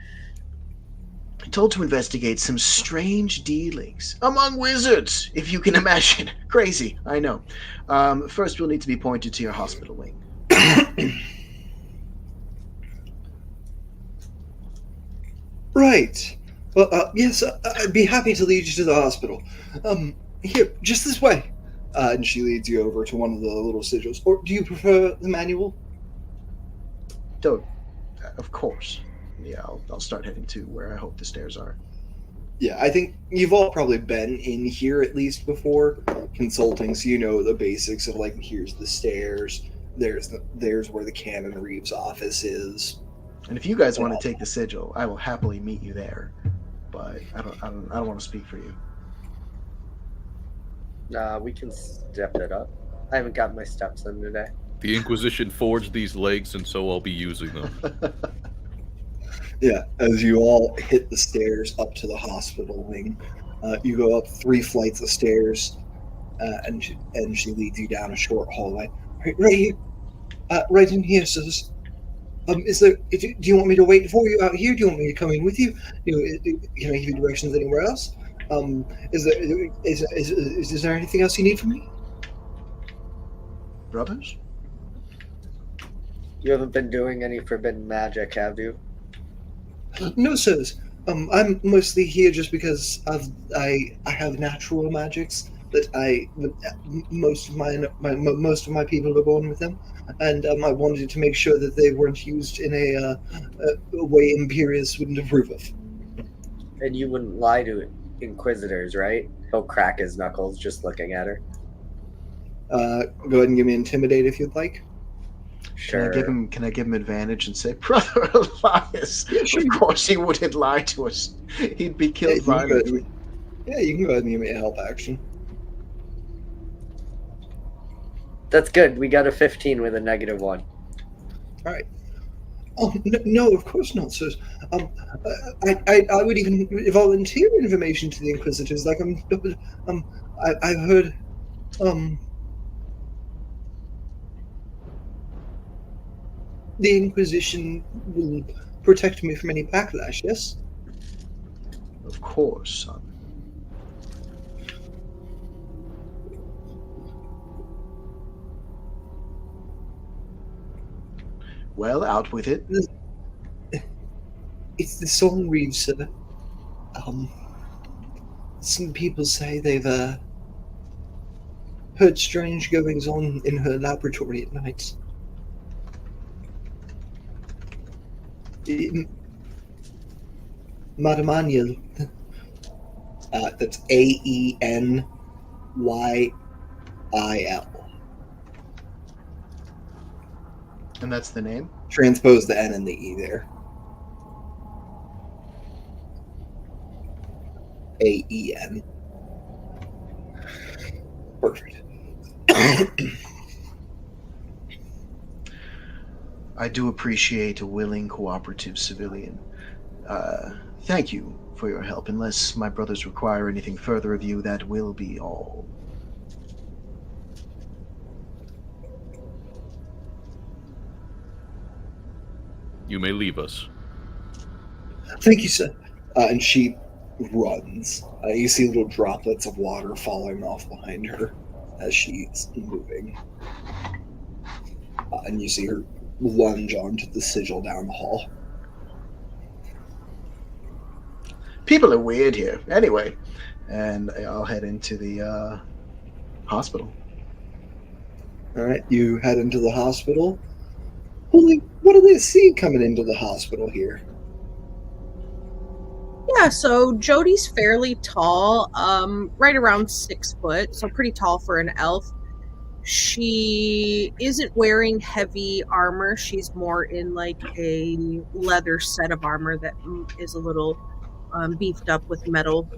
[SPEAKER 2] Told to investigate some strange dealings among wizards, if you can imagine. Crazy, I know. First, we'll need to be pointed to your hospital wing.
[SPEAKER 1] Right. Well, yes, I'd be happy to lead you to the hospital. Here, just this way. And she leads you over to one of the little sigils. Or do you prefer the manual?
[SPEAKER 2] So, of course. Yeah, I'll start heading to where I hope the stairs are.
[SPEAKER 1] Yeah, I think you've all probably been in here at least before, consulting, so you know the basics of like, here's the stairs, there's where the Canon Reeves office is.
[SPEAKER 2] And if you guys want to take the sigil, I will happily meet you there. But I don't want to speak for you.
[SPEAKER 4] We can step it up. I haven't got my steps in today.
[SPEAKER 3] The Inquisition forged these legs, and so I'll be using them.
[SPEAKER 1] Yeah, as you all hit the stairs up to the hospital wing, you go up 3 flights of stairs, and she leads you down a short hallway. Right here, right in here, sirs. Is there? Do you want me to wait for you out here? Do you want me to come in with you? Can I give you directions anywhere else? Is there anything else you need from me?
[SPEAKER 2] Brothers?
[SPEAKER 4] You haven't been doing any forbidden magic, have you?
[SPEAKER 1] No, sirs. I'm mostly here just because I have natural magics that most of my people were born with them, and I wanted to make sure that they weren't used in a way Imperius wouldn't approve of.
[SPEAKER 4] And you wouldn't lie to Inquisitors, right? He'll crack his knuckles just looking at her.
[SPEAKER 1] Go ahead and give me intimidate if you'd like.
[SPEAKER 4] Sure.
[SPEAKER 2] Can I give him advantage and say, Brother Elias?
[SPEAKER 1] Yeah, sure.
[SPEAKER 2] Of course he wouldn't lie to us. He'd be killed violently.
[SPEAKER 1] Yeah, you can go ahead and give me a help action.
[SPEAKER 4] That's good. We got a 15 with a -1.
[SPEAKER 1] All right. Oh no, of course not, sir. Um, I would even volunteer information to the Inquisitors. Like I've heard um the Inquisition will protect me from any backlash. Yes.
[SPEAKER 2] Of course, son. Well, out with it.
[SPEAKER 1] It's the song read, sir. Um, some people say they've heard strange goings on in her laboratory at night. Madame Aniel. That's Aenyil.
[SPEAKER 2] And that's the name?
[SPEAKER 1] Transpose the N and the E there. Aen. Perfect.
[SPEAKER 2] I do appreciate a willing, cooperative civilian. Thank you for your help. Unless my brothers require anything further of you, that will be all.
[SPEAKER 3] You may leave us.
[SPEAKER 1] Thank you, sir. And she runs. You see little droplets of water falling off behind her as she's moving. And you see her lunge onto the sigil down the hall.
[SPEAKER 2] People are weird here. Anyway, and I'll head into the hospital.
[SPEAKER 1] All right, you head into the hospital. Holy, what do they see coming into the hospital here?
[SPEAKER 5] Yeah, so Jody's fairly tall, right around 6 foot, so pretty tall for an elf. She isn't wearing heavy armor. She's more in like a leather set of armor that is a little beefed up with metal.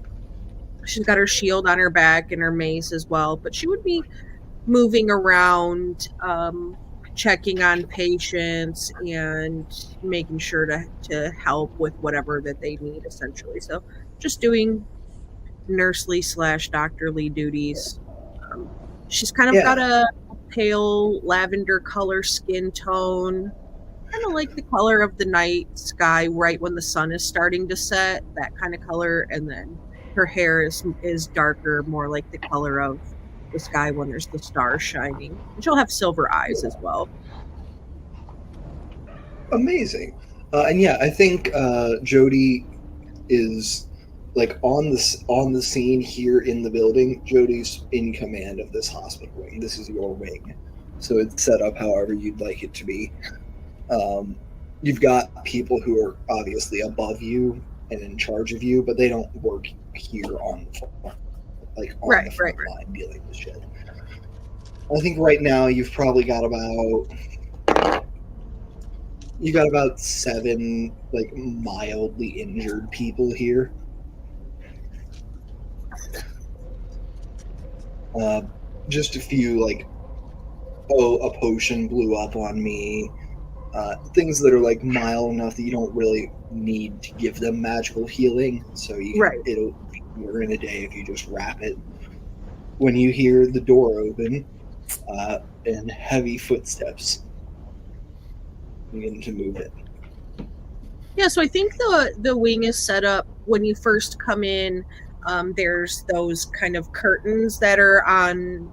[SPEAKER 5] She's got her shield on her back and her mace as well, but she would be moving around, checking on patients and making sure to help with whatever that they need, essentially. So just doing nursely / doctorly duties. She's kind of got a pale lavender color skin tone, kind of like the color of the night sky right when the sun is starting to set, that kind of color. And then her hair is darker, more like the color of the sky when there's the stars shining. And she'll have silver eyes as well.
[SPEAKER 1] Amazing. And yeah, I think Jody is like on the scene here in the building. Jody's in command of this hospital wing. This is your wing, so it's set up however you'd like it to be. You've got people who are obviously above you and in charge of you, but they don't work here on the front, the front line dealing with shit. I think right now you've probably got about 7 like mildly injured people here. Just a few like, a potion blew up on me. Things that are like mild enough that you don't really need to give them magical healing. So it'll be more in a day if you just wrap it. When you hear the door open and heavy footsteps begin to move in.
[SPEAKER 5] Yeah, so I think the wing is set up when you first come in. There's those kind of curtains that are on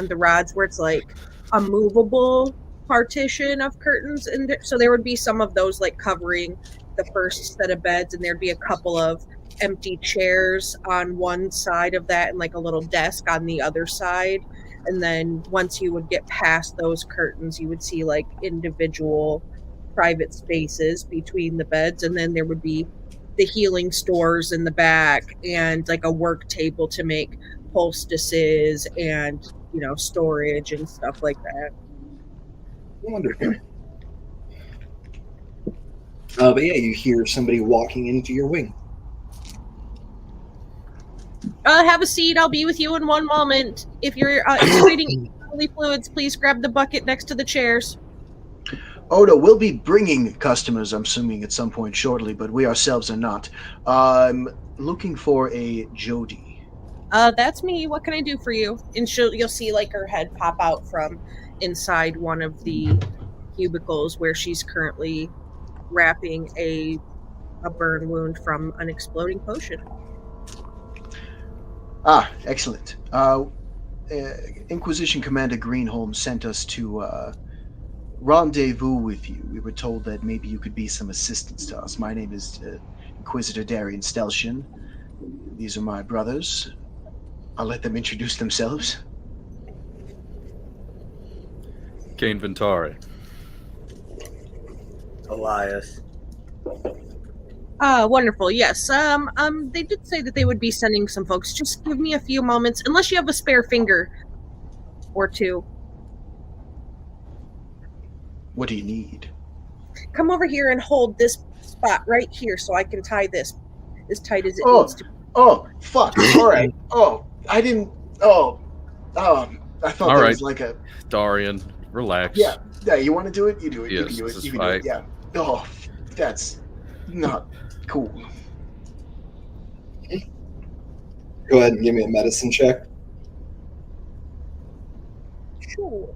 [SPEAKER 5] the rods where it's like a movable partition of curtains, and so there would be some of those like covering the first set of beds, and there'd be a couple of empty chairs on one side of that and like a little desk on the other side. And then once you would get past those curtains, you would see like individual private spaces between the beds, and then there would be the healing stores in the back and like a work table to make poultices and storage and stuff like that.
[SPEAKER 1] Wonderful. But yeah, you hear somebody walking into your wing.
[SPEAKER 5] Have a seat. I'll be with you in one moment. If you're excreting bodily fluids, please grab the bucket next to the chairs.
[SPEAKER 2] Oh no, we'll be bringing customers, I'm assuming, at some point shortly, but we ourselves are not. I'm looking for a Jody.
[SPEAKER 5] That's me. What can I do for you? And you'll see like her head pop out from inside one of the cubicles where she's currently wrapping a burn wound from an exploding potion.
[SPEAKER 2] Ah, excellent. Inquisition Commander Greenholm sent us to rendezvous with you. We were told that maybe you could be some assistance to us. My name is Inquisitor Darian Steltian. These are my brothers. I'll let them introduce themselves.
[SPEAKER 3] Kane Ventari.
[SPEAKER 4] Elias.
[SPEAKER 5] Wonderful. Yes. They did say that they would be sending some folks. Just give me a few moments, unless you have a spare finger or two.
[SPEAKER 2] What do you need?
[SPEAKER 5] Come over here and hold this spot right here so I can tie this as tight as it
[SPEAKER 2] Oh.
[SPEAKER 5] needs to.
[SPEAKER 2] Oh, fuck. All right. Oh, I didn't. Oh, I thought
[SPEAKER 3] All
[SPEAKER 2] that
[SPEAKER 3] right.
[SPEAKER 2] was like a.
[SPEAKER 3] Darian, relax.
[SPEAKER 2] Yeah. Yeah, you want to do it? You do it. You
[SPEAKER 3] Yes,
[SPEAKER 2] can do
[SPEAKER 3] this
[SPEAKER 2] it.
[SPEAKER 3] is
[SPEAKER 2] You can do it.
[SPEAKER 3] fine.
[SPEAKER 2] Yeah. Oh, that's not cool.
[SPEAKER 1] Go ahead and give me a medicine check.
[SPEAKER 5] Sure.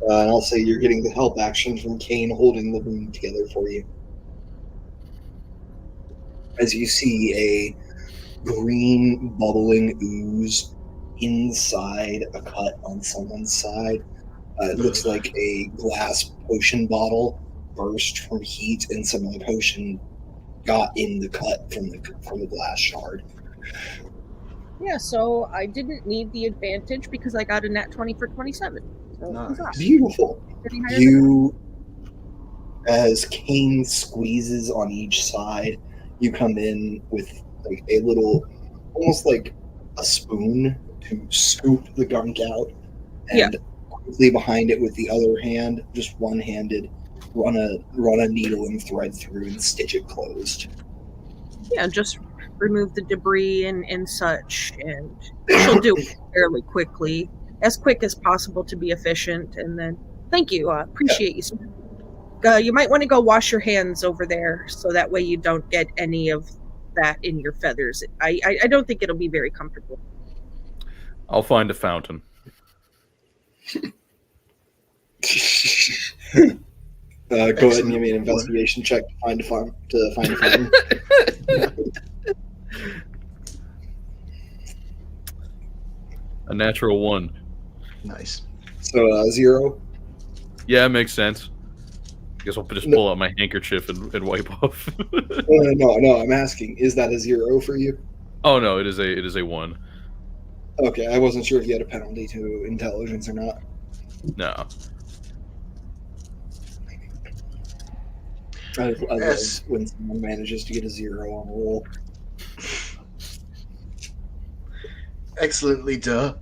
[SPEAKER 1] And I'll say you're getting the help action from Kane holding the wound together for you. As you see a green bubbling ooze inside a cut on someone's side. It looks like a glass potion bottle burst from heat, and some of the potion got in the cut from the glass shard.
[SPEAKER 5] Yeah, so I didn't need the advantage because I got a nat 20 for 27. So
[SPEAKER 2] Nice.
[SPEAKER 5] huzzah.
[SPEAKER 1] Beautiful.
[SPEAKER 5] Pretty high
[SPEAKER 1] You, as Kane squeezes on each side, you come in with like a little, almost like a spoon to scoop the gunk out, and quickly behind it with the other hand, just one-handed, run a needle and thread through and stitch it closed.
[SPEAKER 5] Yeah, just remove the debris and such, and she'll do it fairly quickly, as quick as possible to be efficient. And then, thank you, appreciate you. You might want to go wash your hands over there, so that way you don't get any of that in your feathers. I don't think it'll be very comfortable.
[SPEAKER 3] I'll find a fountain.
[SPEAKER 1] Go ahead and give me an investigation check to find a fountain.
[SPEAKER 3] A natural 1.
[SPEAKER 2] Nice.
[SPEAKER 1] So 0.
[SPEAKER 3] Yeah, makes sense. Guess I'll just pull out my handkerchief and wipe off.
[SPEAKER 1] No. I'm asking, is that a 0 for you?
[SPEAKER 3] Oh no, it is a 1.
[SPEAKER 1] Okay, I wasn't sure if you had a penalty to intelligence or not.
[SPEAKER 3] No.
[SPEAKER 1] I
[SPEAKER 2] Yes.
[SPEAKER 1] love when someone manages to get a 0 on a roll.
[SPEAKER 2] Excellently done.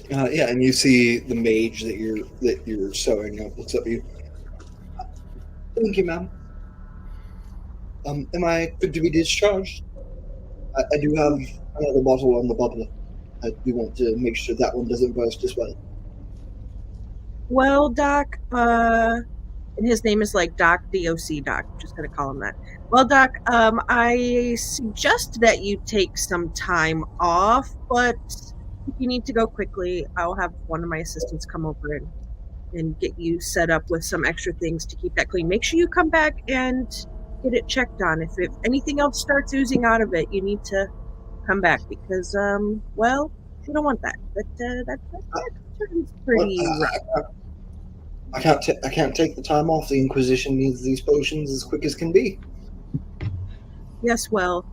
[SPEAKER 1] Yeah, and you see the mage that you're sewing up looks up at you. Thank you, ma'am. Am I good to be discharged? I do have another bottle on the bubble. I do want to make sure that one doesn't burst as well.
[SPEAKER 5] Well, Doc, and his name is like Doc, D-O-C, Doc. I'm just going to call him that. Well, Doc, I suggest that you take some time off, but if you need to go quickly, I'll have one of my assistants come over and get you set up with some extra things to keep that clean. Make sure you come back and get it checked on. If anything else starts oozing out of it, you need to come back because, well, we don't want that. That's pretty rough.
[SPEAKER 1] I can't take the time off. The Inquisition needs these potions as quick as can be.
[SPEAKER 5] Yes, well,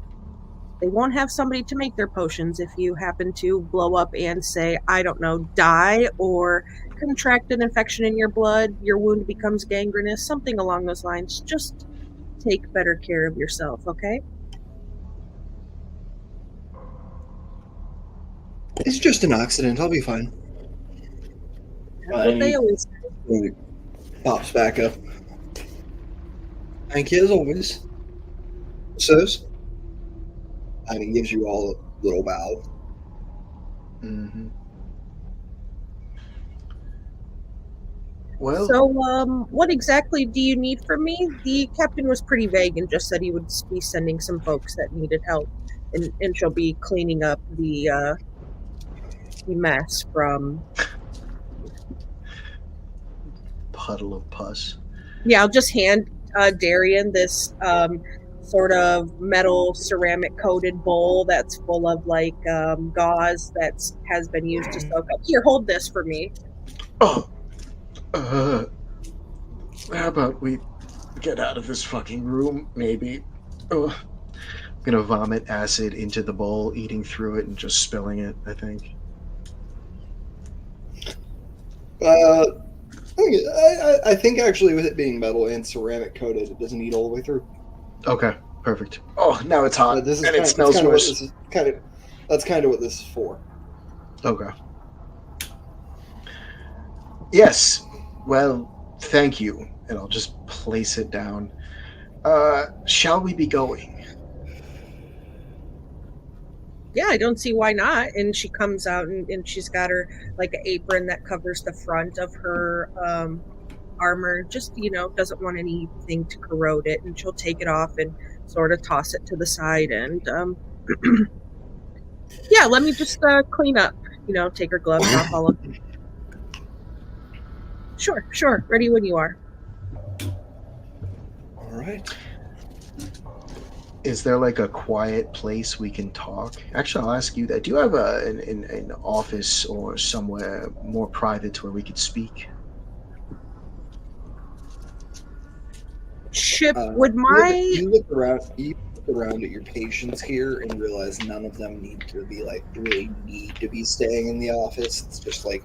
[SPEAKER 5] they won't have somebody to make their potions if you happen to blow up and say, I don't know, die or contract an infection in your blood, your wound becomes gangrenous, something along those lines. Just take better care of yourself, okay?
[SPEAKER 1] It's just an accident. I'll be fine.
[SPEAKER 5] That's what they always say.
[SPEAKER 1] He pops back up. Thank you as always. Sirs. And he gives you all a little bow.
[SPEAKER 2] Mm-hmm. Well,
[SPEAKER 5] So, what exactly do you need from me? The captain was pretty vague and just said he would be sending some folks that needed help, and she'll be cleaning up the mess from.
[SPEAKER 2] puddle of pus.
[SPEAKER 5] Yeah, I'll just hand Darian this sort of metal ceramic coated bowl that's full of like gauze that has been used to soak up. Here, hold this for me.
[SPEAKER 2] Oh, uh, how about we get out of this fucking room, maybe? Oh, I'm gonna vomit acid into the bowl, eating through it and just spilling it, I think.
[SPEAKER 1] I think actually with it being metal and ceramic coated, it doesn't eat all the way through.
[SPEAKER 2] Okay, perfect. Oh, now it's hot,
[SPEAKER 1] This is
[SPEAKER 2] and
[SPEAKER 1] kind
[SPEAKER 2] it
[SPEAKER 1] of,
[SPEAKER 2] smells
[SPEAKER 1] kind of what
[SPEAKER 2] worse.
[SPEAKER 1] this is kind of. That's kind of what this is for.
[SPEAKER 2] Okay. Yes. Well, thank you. And I'll just place it down. Shall we be going?
[SPEAKER 5] Yeah, I don't see why not. And she comes out and she's got her like an apron that covers the front of her armor. Just doesn't want anything to corrode it, and she'll take it off and sort of toss it to the side. And yeah, let me just clean up. Take her gloves off. All of. Sure. Ready when you are.
[SPEAKER 1] All right.
[SPEAKER 2] Is there like a quiet place we can talk? Actually, I'll ask you that. Do you have an office or somewhere more private where we could speak?
[SPEAKER 5] Chip, would my
[SPEAKER 1] You look around. You look around at your patients here and realize none of them need to be really need to be staying in the office. It's just like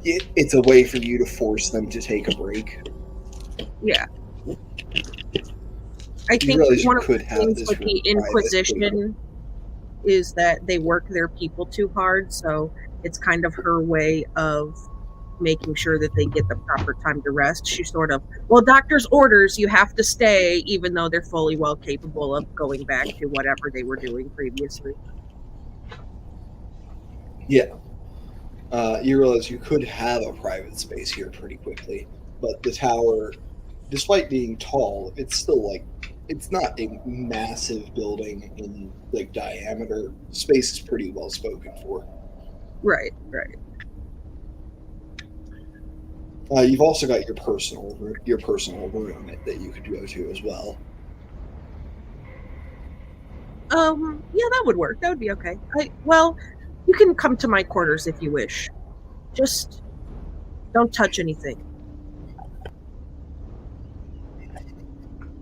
[SPEAKER 1] it's a way for you to force them to take a break.
[SPEAKER 5] yeah. I think
[SPEAKER 1] realize you
[SPEAKER 5] one of the
[SPEAKER 1] could have
[SPEAKER 5] things
[SPEAKER 1] this
[SPEAKER 5] with
[SPEAKER 1] room
[SPEAKER 5] the
[SPEAKER 1] private,
[SPEAKER 5] Inquisition is that they work their people too hard, so it's kind of her way of making sure that they get the proper time to rest. She sort of, well, doctor's orders, you have to stay, even though they're fully well capable of going back to whatever they were doing previously.
[SPEAKER 1] Yeah. You realize you could have a private space here pretty quickly, but the tower, despite being tall, it's still it's not a massive building in diameter. Space is pretty well spoken for.
[SPEAKER 5] Right.
[SPEAKER 1] You've also got your personal room that you could go to as well.
[SPEAKER 5] Yeah, that would work. That would be okay. Well, you can come to my quarters if you wish. Just don't touch anything.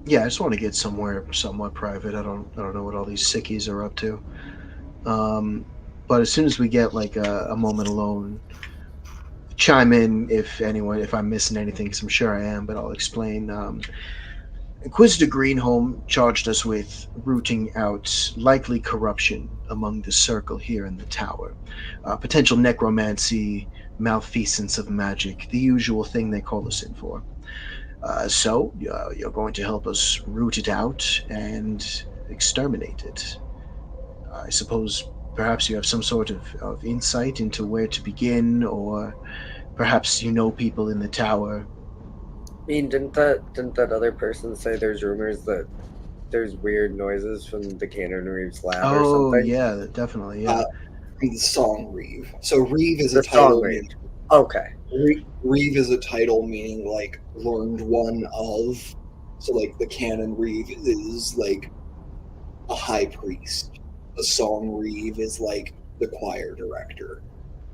[SPEAKER 2] Yeah, I just want to get somewhere somewhat private. I don't know what all these sickies are up to. But as soon as we get a moment alone, chime in if I'm missing anything, because I'm sure I am, but I'll explain. Inquisitor Greenholm charged us with rooting out likely corruption among the circle here in the tower. Potential necromancy, malfeasance of magic, the usual thing they call us in for. So you're going to help us root it out and exterminate it. I suppose perhaps you have some sort of insight into where to begin, or perhaps you know people in the tower.
[SPEAKER 4] I mean, didn't that other person say there's rumors that there's weird noises from the Cannon Reeves lab or
[SPEAKER 2] Oh,
[SPEAKER 4] something?
[SPEAKER 2] yeah, definitely, yeah.
[SPEAKER 1] The song Reeve. So Reeve is
[SPEAKER 4] The
[SPEAKER 1] a title.
[SPEAKER 4] song Reeve. Okay.
[SPEAKER 1] Reeve is a title meaning learned one of. So the canon Reeve is a high priest. The song Reeve is the choir director.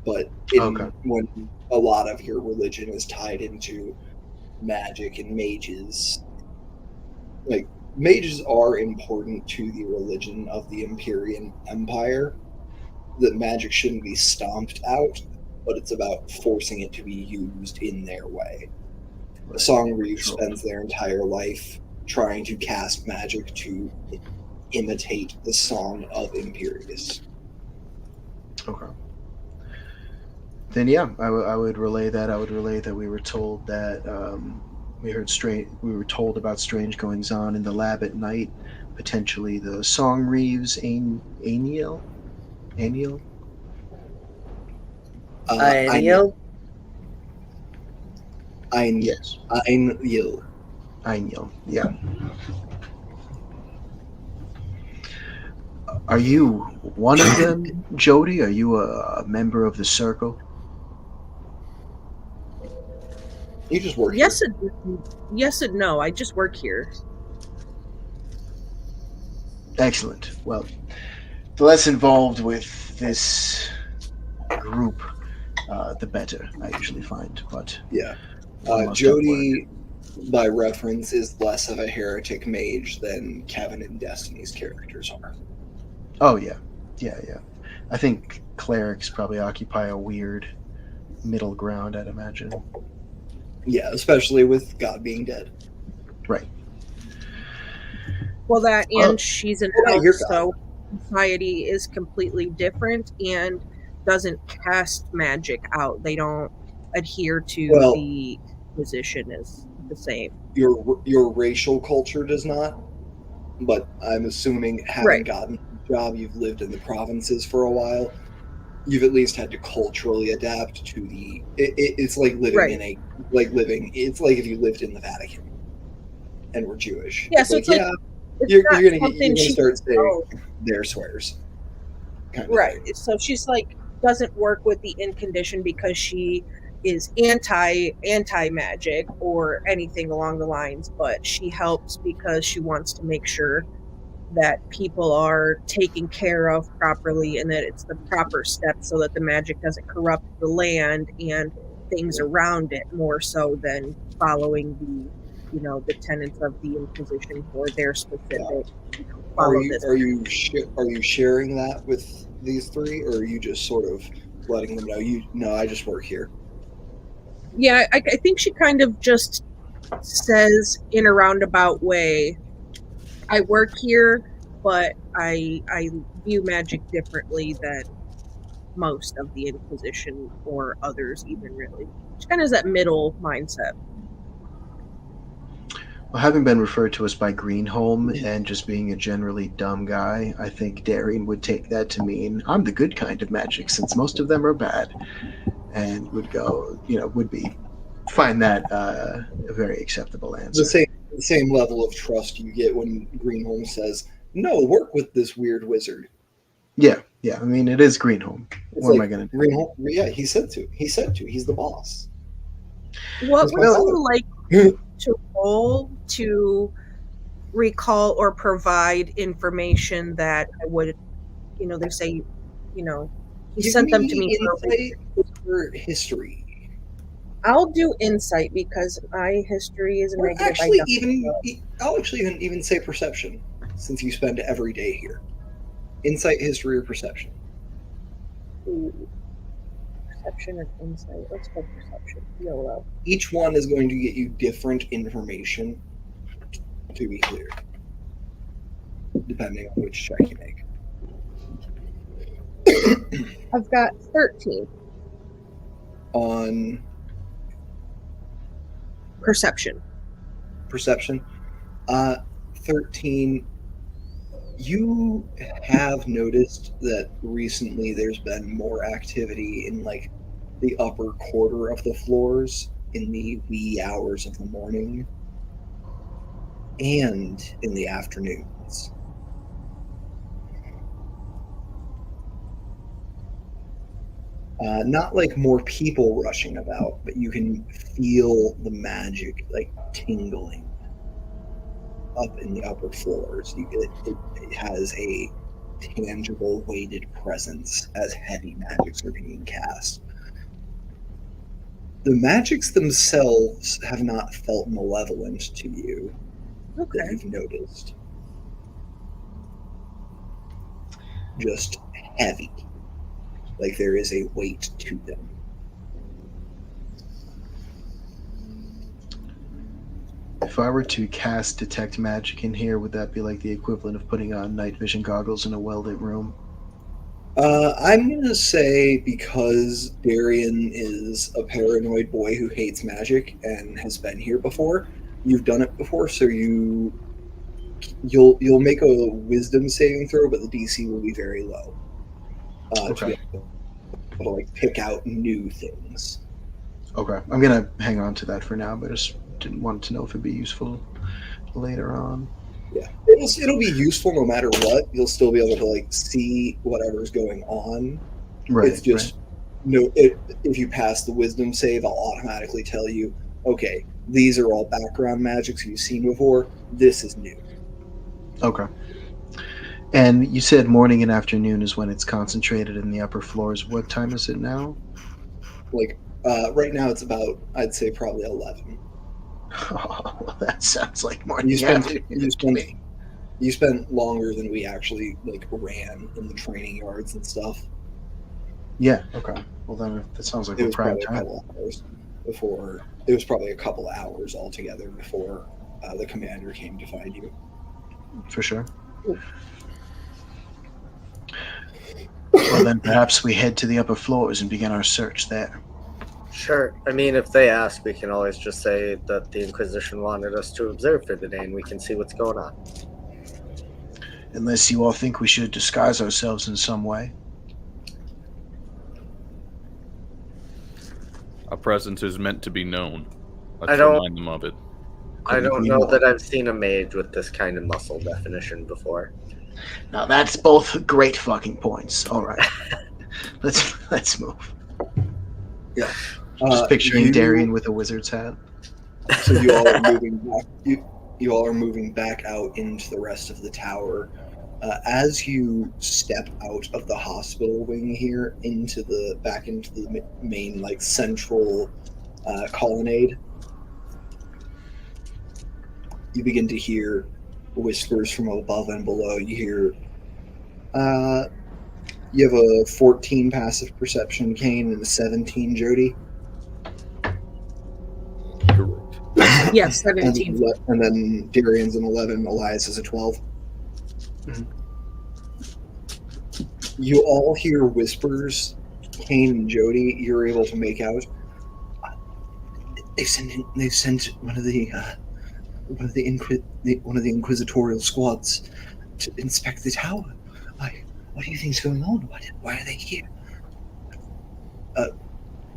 [SPEAKER 1] But when a lot of your religion is tied into magic and mages, mages are important to the religion of the Empyrean Empire. That magic shouldn't be stomped out, but it's about forcing it to be used in their way. The Song Reeve spends their entire life trying to cast magic to imitate the song of Imperius.
[SPEAKER 2] Okay. Then yeah, I would relay that. I would relay that we were told that we were told about strange goings on in the lab at night. Potentially the Song Reeves Aniel.
[SPEAKER 4] Aniel?
[SPEAKER 1] Ein
[SPEAKER 2] Yes.
[SPEAKER 1] Yil.
[SPEAKER 2] Einil. Yeah. Are you one of them, Jody? Are you a member of the circle?
[SPEAKER 1] You just work
[SPEAKER 5] Yes
[SPEAKER 1] here.
[SPEAKER 5] yes and no. I just work here.
[SPEAKER 2] Excellent. Well, the less involved with this group, the better, I usually find. But
[SPEAKER 1] Yeah.
[SPEAKER 2] one must have work.
[SPEAKER 1] Jody, by reference, is less of a heretic mage than Kevin and Destiny's characters are.
[SPEAKER 2] Oh, yeah. Yeah. I think clerics probably occupy a weird middle ground, I'd imagine.
[SPEAKER 1] Yeah, especially with God being dead.
[SPEAKER 2] Right.
[SPEAKER 5] Well, that and
[SPEAKER 2] Well,
[SPEAKER 5] she's an
[SPEAKER 1] well,
[SPEAKER 5] elf,
[SPEAKER 1] you're
[SPEAKER 5] so society is completely different and doesn't cast magic out. They don't adhere to
[SPEAKER 1] Well-
[SPEAKER 5] the position as the same.
[SPEAKER 1] Your racial culture does not, but I'm assuming having
[SPEAKER 5] Right.
[SPEAKER 1] gotten a job, you've lived in the provinces for a while. You've at least had to culturally adapt to the. It's like living
[SPEAKER 5] Right.
[SPEAKER 1] in a living. It's like if you lived in the Vatican and were Jewish.
[SPEAKER 5] Yeah, so it's like it's
[SPEAKER 1] you're
[SPEAKER 5] not
[SPEAKER 1] gonna
[SPEAKER 5] something she
[SPEAKER 1] start saying
[SPEAKER 5] knows.
[SPEAKER 1] their swears, kind of
[SPEAKER 5] Right.
[SPEAKER 1] thing.
[SPEAKER 5] So she's like doesn't work with the in condition because she is anti magic or anything along the lines, but she helps because she wants to make sure that people are taken care of properly and that it's the proper steps so that the magic doesn't corrupt the land and things around it more so than following the tenets of the Inquisition for their specific
[SPEAKER 1] Are
[SPEAKER 5] follow
[SPEAKER 1] you
[SPEAKER 5] this.
[SPEAKER 1] are you are you sharing that with these three, or are you just sort of letting them know? No, I just work here.
[SPEAKER 5] Yeah, I think she kind of just says in a roundabout way, I work here, but I view magic differently than most of the Inquisition or others even really. She kind of has that middle mindset.
[SPEAKER 2] Well, having been referred to us by Greenholm and just being a generally dumb guy, I think Darian would take that to mean I'm the good kind of magic since most of them are bad, and would go, find that a very acceptable answer.
[SPEAKER 1] The same level of trust you get when Greenholm says, "No, work with this weird wizard."
[SPEAKER 2] Yeah. I mean, it is Greenholm.
[SPEAKER 1] It's
[SPEAKER 2] What am
[SPEAKER 1] like,
[SPEAKER 2] I going to do?
[SPEAKER 1] Greenholm? Yeah, he said to. He's the boss.
[SPEAKER 5] What
[SPEAKER 1] That's
[SPEAKER 5] would
[SPEAKER 1] my
[SPEAKER 5] you
[SPEAKER 1] father.
[SPEAKER 5] like to roll to recall or provide information that I would, they say, he
[SPEAKER 1] Give
[SPEAKER 5] sent them to me for a reason.
[SPEAKER 1] insight or history.
[SPEAKER 5] I'll do insight because my history is a
[SPEAKER 1] Or
[SPEAKER 5] negative.
[SPEAKER 1] actually, I'll actually even say perception, since you spend every day here. Insight, history, or perception.
[SPEAKER 5] Ooh. Perception and insight. Let's go perception. YOLO.
[SPEAKER 1] Each one is going to get you different information, to be clear, depending on which check you make.
[SPEAKER 5] I've got 13
[SPEAKER 1] On
[SPEAKER 5] perception.
[SPEAKER 1] 13, you have noticed that recently there's been more activity in like the upper quarter of the floors in the wee hours of the morning and in the afternoons. Not like more people rushing about, but you can feel the magic like tingling up in the upper floors. It has a tangible, weighted presence as heavy magics are being cast. The magics themselves have not felt malevolent to you that
[SPEAKER 5] Okay.
[SPEAKER 1] you've noticed. Just heavy. Like there is a weight to them.
[SPEAKER 2] If I were to cast Detect Magic in here, would that be like the equivalent of putting on night vision goggles in a well-lit room?
[SPEAKER 1] I'm going to say because Darian is a paranoid boy who hates magic and has been here before, you've done it before, so you'll make a wisdom saving throw, but the DC will be very low. To
[SPEAKER 2] Okay.
[SPEAKER 1] be able to like pick out new things.
[SPEAKER 2] Okay, I'm gonna hang on to that for now, but I just didn't want to know if it'd be useful later on.
[SPEAKER 1] Yeah, it'll be useful no matter what. You'll still be able to like see whatever's going on.
[SPEAKER 2] Right.
[SPEAKER 1] It's just if you pass the wisdom save, I'll automatically tell you, okay, these are all background magics you've seen before. This is new.
[SPEAKER 2] Right. Okay. And you said morning and afternoon is when it's concentrated in the upper floors. What time is it now?
[SPEAKER 1] Like right now, it's about I'd say probably 11.
[SPEAKER 2] Oh, well, that sounds like morning.
[SPEAKER 1] You spent longer than we actually like ran in the training yards and stuff.
[SPEAKER 2] Yeah. Okay. Well, then that sounds like
[SPEAKER 1] It
[SPEAKER 2] a
[SPEAKER 1] was
[SPEAKER 2] prime
[SPEAKER 1] probably a
[SPEAKER 2] time.
[SPEAKER 1] couple hours before. It was probably a couple hours altogether before the commander came to find you.
[SPEAKER 2] For sure. Well, then perhaps we head to the upper floors and begin our search there.
[SPEAKER 4] Sure. I mean, if they ask, we can always just say that the Inquisition wanted us to observe for the day and we can see what's going on.
[SPEAKER 2] Unless you all think we should disguise ourselves in some way.
[SPEAKER 3] Our presence is meant to be known.
[SPEAKER 4] I
[SPEAKER 3] Let's
[SPEAKER 4] don't-
[SPEAKER 3] remind them of it.
[SPEAKER 4] I don't know that I've seen a mage with this kind of muscle definition before.
[SPEAKER 2] Now that's both great fucking points. All right. Let's move.
[SPEAKER 1] Yeah.
[SPEAKER 2] Just picturing Darian with a wizard's hat.
[SPEAKER 1] So you all are moving back. You all are moving back out into the rest of the tower. As you step out of the hospital wing here back into the main like central colonnade, you begin to hear whispers from above and below. You hear, you have a 14 passive perception, Kane, and a 17, Jody.
[SPEAKER 3] Correct.
[SPEAKER 5] Yes, 17.
[SPEAKER 1] And then Darian's an 11, Elias is a 12.
[SPEAKER 2] Mhm.
[SPEAKER 1] You all hear whispers. Kane and Jody, you're able to make out. They've sent one of the inquisitorial squads to inspect the tower. What do you think's going on? Why are they here?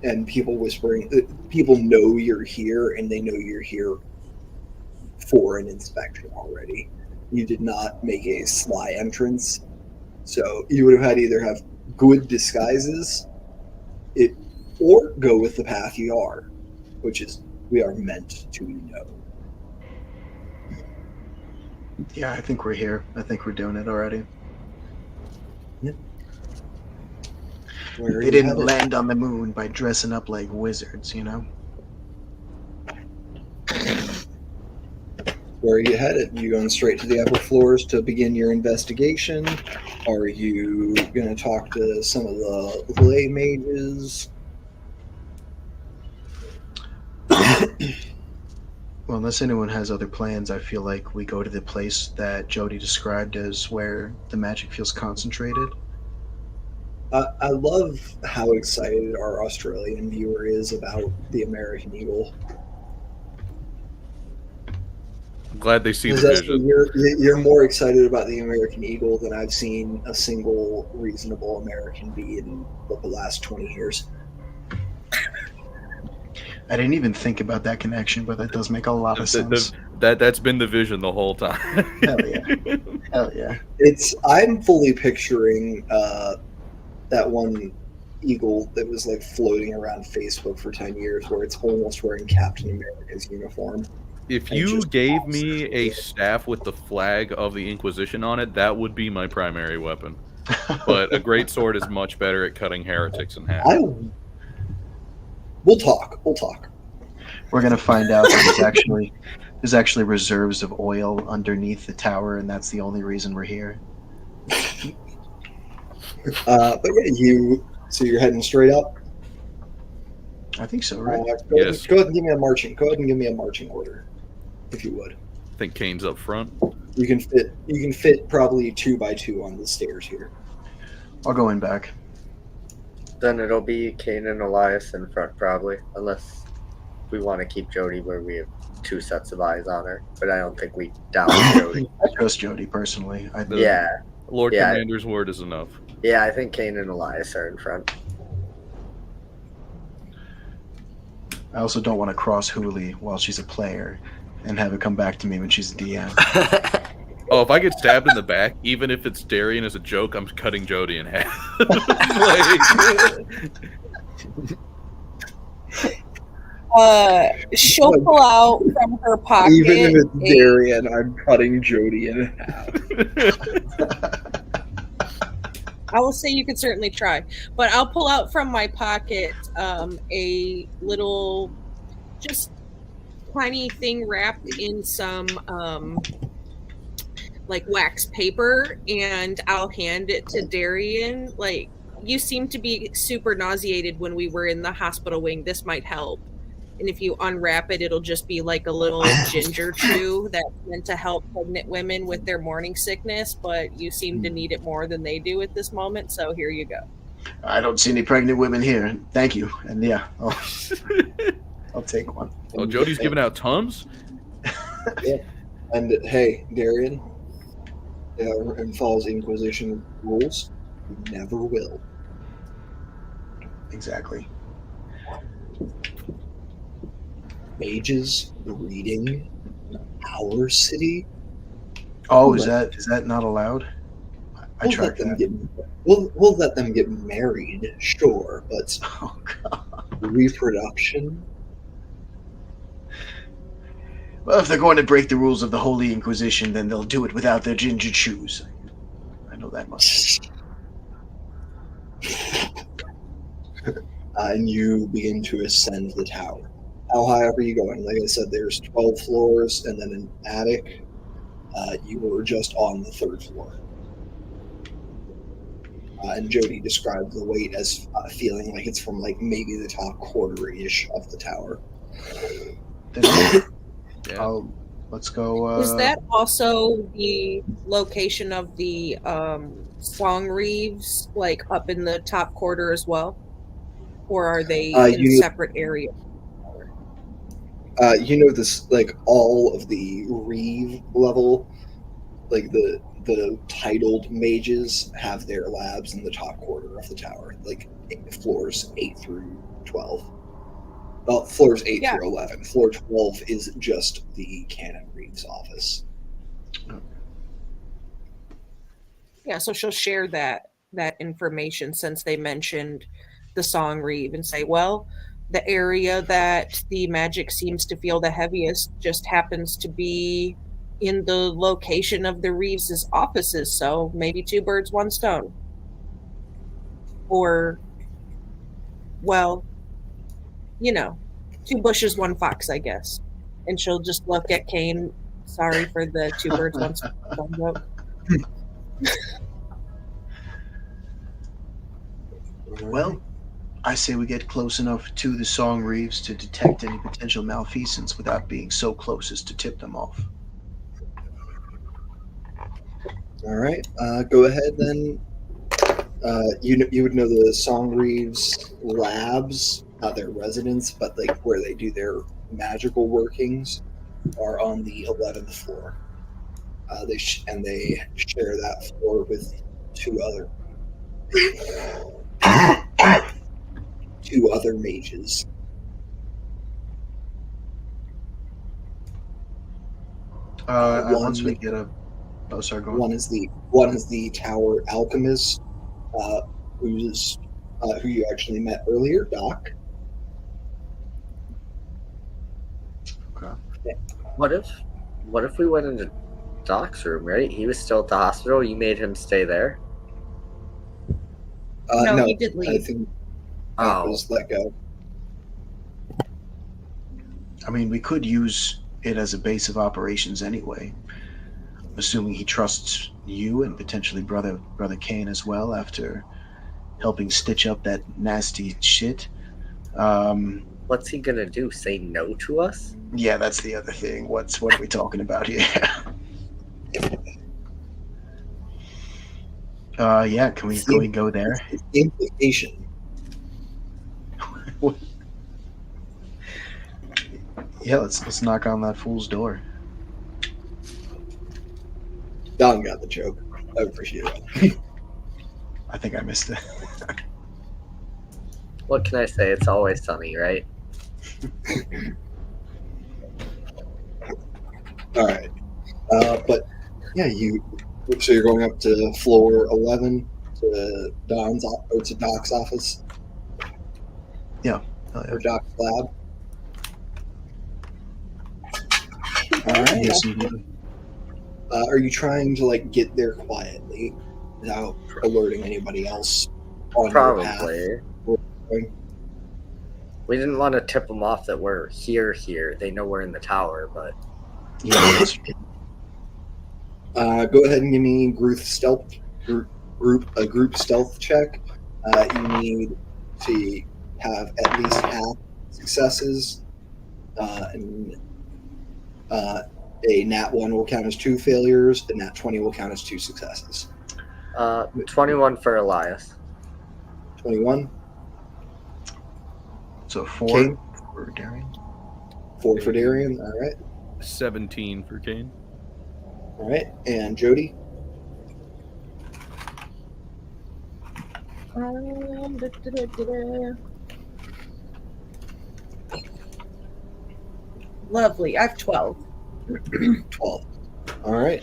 [SPEAKER 1] And people whispering. People know you're here, and they know you're here for an inspection already. You did not make a sly entrance, so you would have had to either have good disguises, or go with the path you are, which is we are meant to know.
[SPEAKER 2] Yeah, I think we're here. I think we're doing it already.
[SPEAKER 1] Where
[SPEAKER 2] They didn't land on the moon by dressing up like wizards, you know?
[SPEAKER 1] Where are you headed? You going straight to the upper floors to begin your investigation? Are you going to talk to some of the lay mages?
[SPEAKER 2] Well, unless anyone has other plans, I feel like we go to the place that Jody described as where the magic feels concentrated.
[SPEAKER 1] I love how excited our Australian viewer is about the American Eagle.
[SPEAKER 3] I'm glad they see the
[SPEAKER 1] Because
[SPEAKER 3] vision.
[SPEAKER 1] you're more excited about the American Eagle than I've seen a single reasonable American be in the last 20 years.
[SPEAKER 2] I didn't even think about that connection, but that does make a lot of sense.
[SPEAKER 3] That's been the vision the whole time.
[SPEAKER 2] Hell yeah. Hell yeah.
[SPEAKER 1] I'm fully picturing that one eagle that was like floating around Facebook for 10 years where it's almost wearing Captain America's uniform.
[SPEAKER 3] If
[SPEAKER 1] And
[SPEAKER 3] you
[SPEAKER 1] just
[SPEAKER 3] gave
[SPEAKER 1] pops
[SPEAKER 3] me
[SPEAKER 1] through
[SPEAKER 3] a
[SPEAKER 1] it.
[SPEAKER 3] staff with the flag of the Inquisition on it, that would be my primary weapon. But a great sword is much better at cutting heretics in half.
[SPEAKER 1] We'll talk.
[SPEAKER 2] We're gonna find out that there's actually reserves of oil underneath the tower, and that's the only reason we're here.
[SPEAKER 1] But yeah, so you're heading straight up.
[SPEAKER 2] I think so, right?
[SPEAKER 3] Yes.
[SPEAKER 1] Go ahead and give me a marching order, if you would.
[SPEAKER 3] I think Kane's up front.
[SPEAKER 1] You can fit probably 2 by 2 on the stairs here.
[SPEAKER 2] I'll go in back.
[SPEAKER 4] Then it'll be Kane and Elias in front, probably, unless we want to keep Jody where we have 2 sets of eyes on her. But I don't think we down Jody.
[SPEAKER 2] I trust Jody personally.
[SPEAKER 4] Yeah,
[SPEAKER 3] Lord
[SPEAKER 4] Yeah.
[SPEAKER 3] Commander's word is enough.
[SPEAKER 4] I think Kane and Elias are in front.
[SPEAKER 2] I also don't want to cross Hooli while she's a player and have it come back to me when she's a DM.
[SPEAKER 3] Oh, if I get stabbed in the back, even if it's Darian as a joke, I'm cutting Jody in half.
[SPEAKER 5] She'll pull out from her pocket.
[SPEAKER 1] Even if it's Darian, I'm cutting Jody in half.
[SPEAKER 5] I will say you could certainly try, but I'll pull out from my pocket a little, just tiny thing wrapped in some like wax paper, and I'll hand it to Darian. Like, you seem to be super nauseated when we were in the hospital wing. This might help. And if you unwrap it, it'll just be like a little ginger chew that's meant to help pregnant women with their morning sickness, but you seem to need it more than they do at this moment, so here you go.
[SPEAKER 2] I don't see any pregnant women here. Thank you. And yeah, I'll take one.
[SPEAKER 3] Oh, Jody's giving out Tums?
[SPEAKER 1] Yeah. And hey, Darian, in Falls Inquisition rules, you never will.
[SPEAKER 2] Exactly.
[SPEAKER 1] Mages reading our city.
[SPEAKER 2] Oh, is that not allowed? I
[SPEAKER 1] We'll
[SPEAKER 2] tried
[SPEAKER 1] let them
[SPEAKER 2] that.
[SPEAKER 1] we'll let them get married, sure, but
[SPEAKER 2] Oh god.
[SPEAKER 1] reproduction.
[SPEAKER 2] Well, if they're going to break the rules of the Holy Inquisition, then they'll do it without their ginger shoes. I know that much.
[SPEAKER 1] And you begin to ascend the tower. How high up are you going? Like I said, there's 12 floors and then an attic. You were just on the 3rd floor. And Jody described the weight as feeling like it's from like maybe the top quarter-ish of the tower.
[SPEAKER 2] Yeah. Let's go.
[SPEAKER 5] Is that also the location of the song reeves, like up in the top quarter as well? Or are they in separate areas?
[SPEAKER 1] You know this, like all of the reeve level, like the titled mages have their labs in the top quarter of the tower, like floors 8 through 12. Well, floors 8 through 11. Floor 12 is just the Canon Reeves office.
[SPEAKER 5] Yeah, so she'll share that information since they mentioned the song reeve and say, well, the area that the magic seems to feel the heaviest just happens to be in the location of the Reeves' offices, so maybe 2 birds, 1 stone. Or, well, 2 bushes, 1 fox, I guess. And she'll just look at Kane. Sorry for the 2 birds, 1 stone joke.
[SPEAKER 2] Well, I say we get close enough to the song reeves to detect any potential malfeasance without being so close as to tip them off.
[SPEAKER 1] All right, go ahead then. You would know the Song Reeves labs, not their residence, but like where they do their magical workings, are on the 11th floor. They share that floor with 2 other mages.
[SPEAKER 2] Once we get a sorry, go on.
[SPEAKER 1] One is the tower alchemist, who you actually met earlier, Doc.
[SPEAKER 2] Okay.
[SPEAKER 4] What if we went into Doc's room, right? He was still at the hospital. You made him stay there?
[SPEAKER 5] No, he did leave.
[SPEAKER 1] I think Doc was let go.
[SPEAKER 2] I mean, we could use it as a base of operations anyway, assuming he trusts you and potentially brother Kane as well after helping stitch up that nasty shit.
[SPEAKER 4] What's he gonna do? Say no to us?
[SPEAKER 2] Yeah, that's the other thing. What are we talking about here? Yeah, can we go there?
[SPEAKER 1] It's the implication.
[SPEAKER 2] Yeah, let's knock on that fool's door.
[SPEAKER 1] Don got the joke. I appreciate it.
[SPEAKER 2] I think I missed it.
[SPEAKER 4] What can I say? It's always sunny, right?
[SPEAKER 1] All right. But yeah, so you're going up to floor 11 to to Doc's office
[SPEAKER 2] Oh, yeah.
[SPEAKER 1] or Doc's lab. All right.
[SPEAKER 2] Yes, indeed.
[SPEAKER 1] Are you trying to like get there quietly without alerting anybody else on your path?
[SPEAKER 4] Probably.
[SPEAKER 1] Going?
[SPEAKER 4] We didn't want to tip them off that we're here. They know we're in the tower, but
[SPEAKER 2] Yeah, that's-
[SPEAKER 1] Go ahead and give me group stealth check. You need to have at least half successes, and a nat 1 will count as 2 failures. A nat 20 will count as 2 successes.
[SPEAKER 4] 21 for Elias.
[SPEAKER 1] 21.
[SPEAKER 2] so 4
[SPEAKER 1] Kane?
[SPEAKER 2] for Darian.
[SPEAKER 1] 4 for Darian. All right.
[SPEAKER 3] 17 for Kane.
[SPEAKER 1] All right. And Jody?
[SPEAKER 5] Lovely. I have 12.
[SPEAKER 1] 12. All right.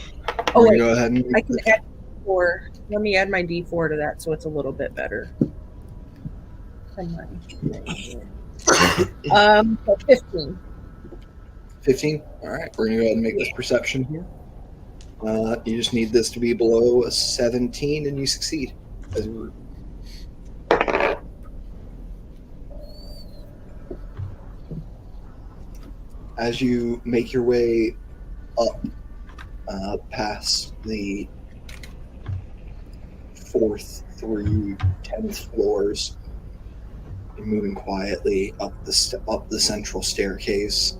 [SPEAKER 5] Oh,
[SPEAKER 1] We're gonna
[SPEAKER 5] wait.
[SPEAKER 1] go ahead and
[SPEAKER 5] I can add 4. Let me add my D4 to that so it's a little bit better. So 15.
[SPEAKER 1] 15. All right. We're gonna go ahead and make this perception here. You just need this to be below a 17, and you succeed as a group. As you make your way up past the 4th through 10th floors, you're moving quietly up the central staircase,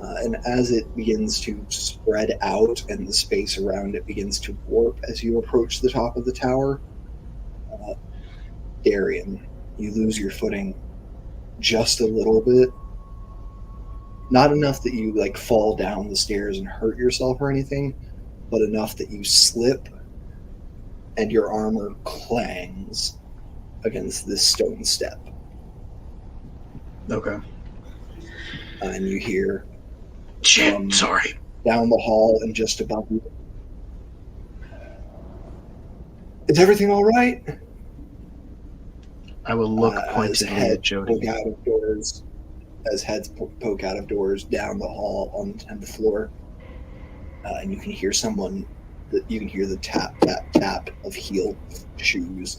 [SPEAKER 1] and as it begins to spread out and the space around it begins to warp as you approach the top of the tower, Darian, you lose your footing just a little bit. Not enough that you like fall down the stairs and hurt yourself or anything, but enough that you slip and your armor clangs against this stone step.
[SPEAKER 2] Okay.
[SPEAKER 1] And you hear
[SPEAKER 2] Shit, sorry.
[SPEAKER 1] down the hall and just above you, "Is everything all right?"
[SPEAKER 2] I will look
[SPEAKER 1] As
[SPEAKER 2] pointedly at
[SPEAKER 1] heads
[SPEAKER 2] Jody.
[SPEAKER 1] poke out of doors, as heads poke out of doors down the hall on the 10th floor, and you can hear you can hear the tap, tap, tap of heeled shoes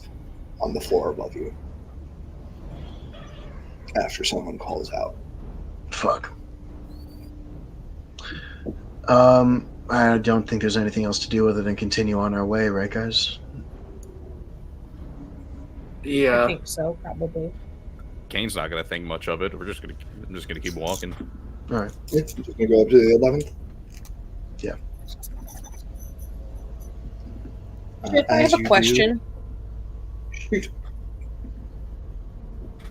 [SPEAKER 1] on the floor above you after someone calls out.
[SPEAKER 2] Fuck. I don't think there's anything else to do other than continue on our way, right, guys?
[SPEAKER 5] I
[SPEAKER 4] Yeah.
[SPEAKER 5] think so, probably.
[SPEAKER 3] Kane's not gonna think much of it. I'm just gonna keep walking.
[SPEAKER 2] All right.
[SPEAKER 1] Yeah, just gonna go up to the 11th.
[SPEAKER 2] Yeah.
[SPEAKER 5] I have a question.
[SPEAKER 1] Shoot.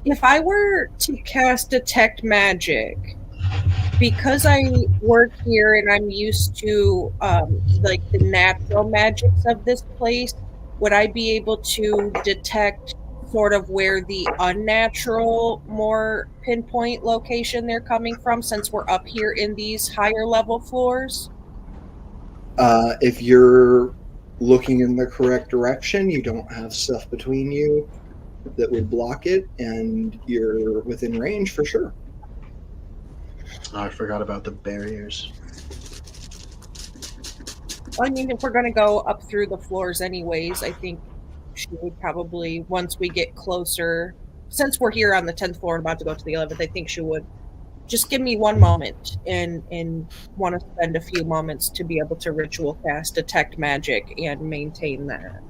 [SPEAKER 5] If I were to cast Detect Magic, because I work here and I'm used to like the natural magics of this place, would I be able to detect sort of where the unnatural, more pinpoint location they're coming from, since we're up here in these higher level floors?
[SPEAKER 1] If you're looking in the correct direction, you don't have stuff between you that would block it, and you're within range for sure.
[SPEAKER 2] Oh, I forgot about the barriers.
[SPEAKER 5] Well, I mean, if we're going to go up through the floors anyways, I think she would probably, once we get closer, since we're here on the 10th floor and about to go to the 11th, I think she would just give me one moment and want to spend a few moments to be able to ritual cast Detect Magic and maintain that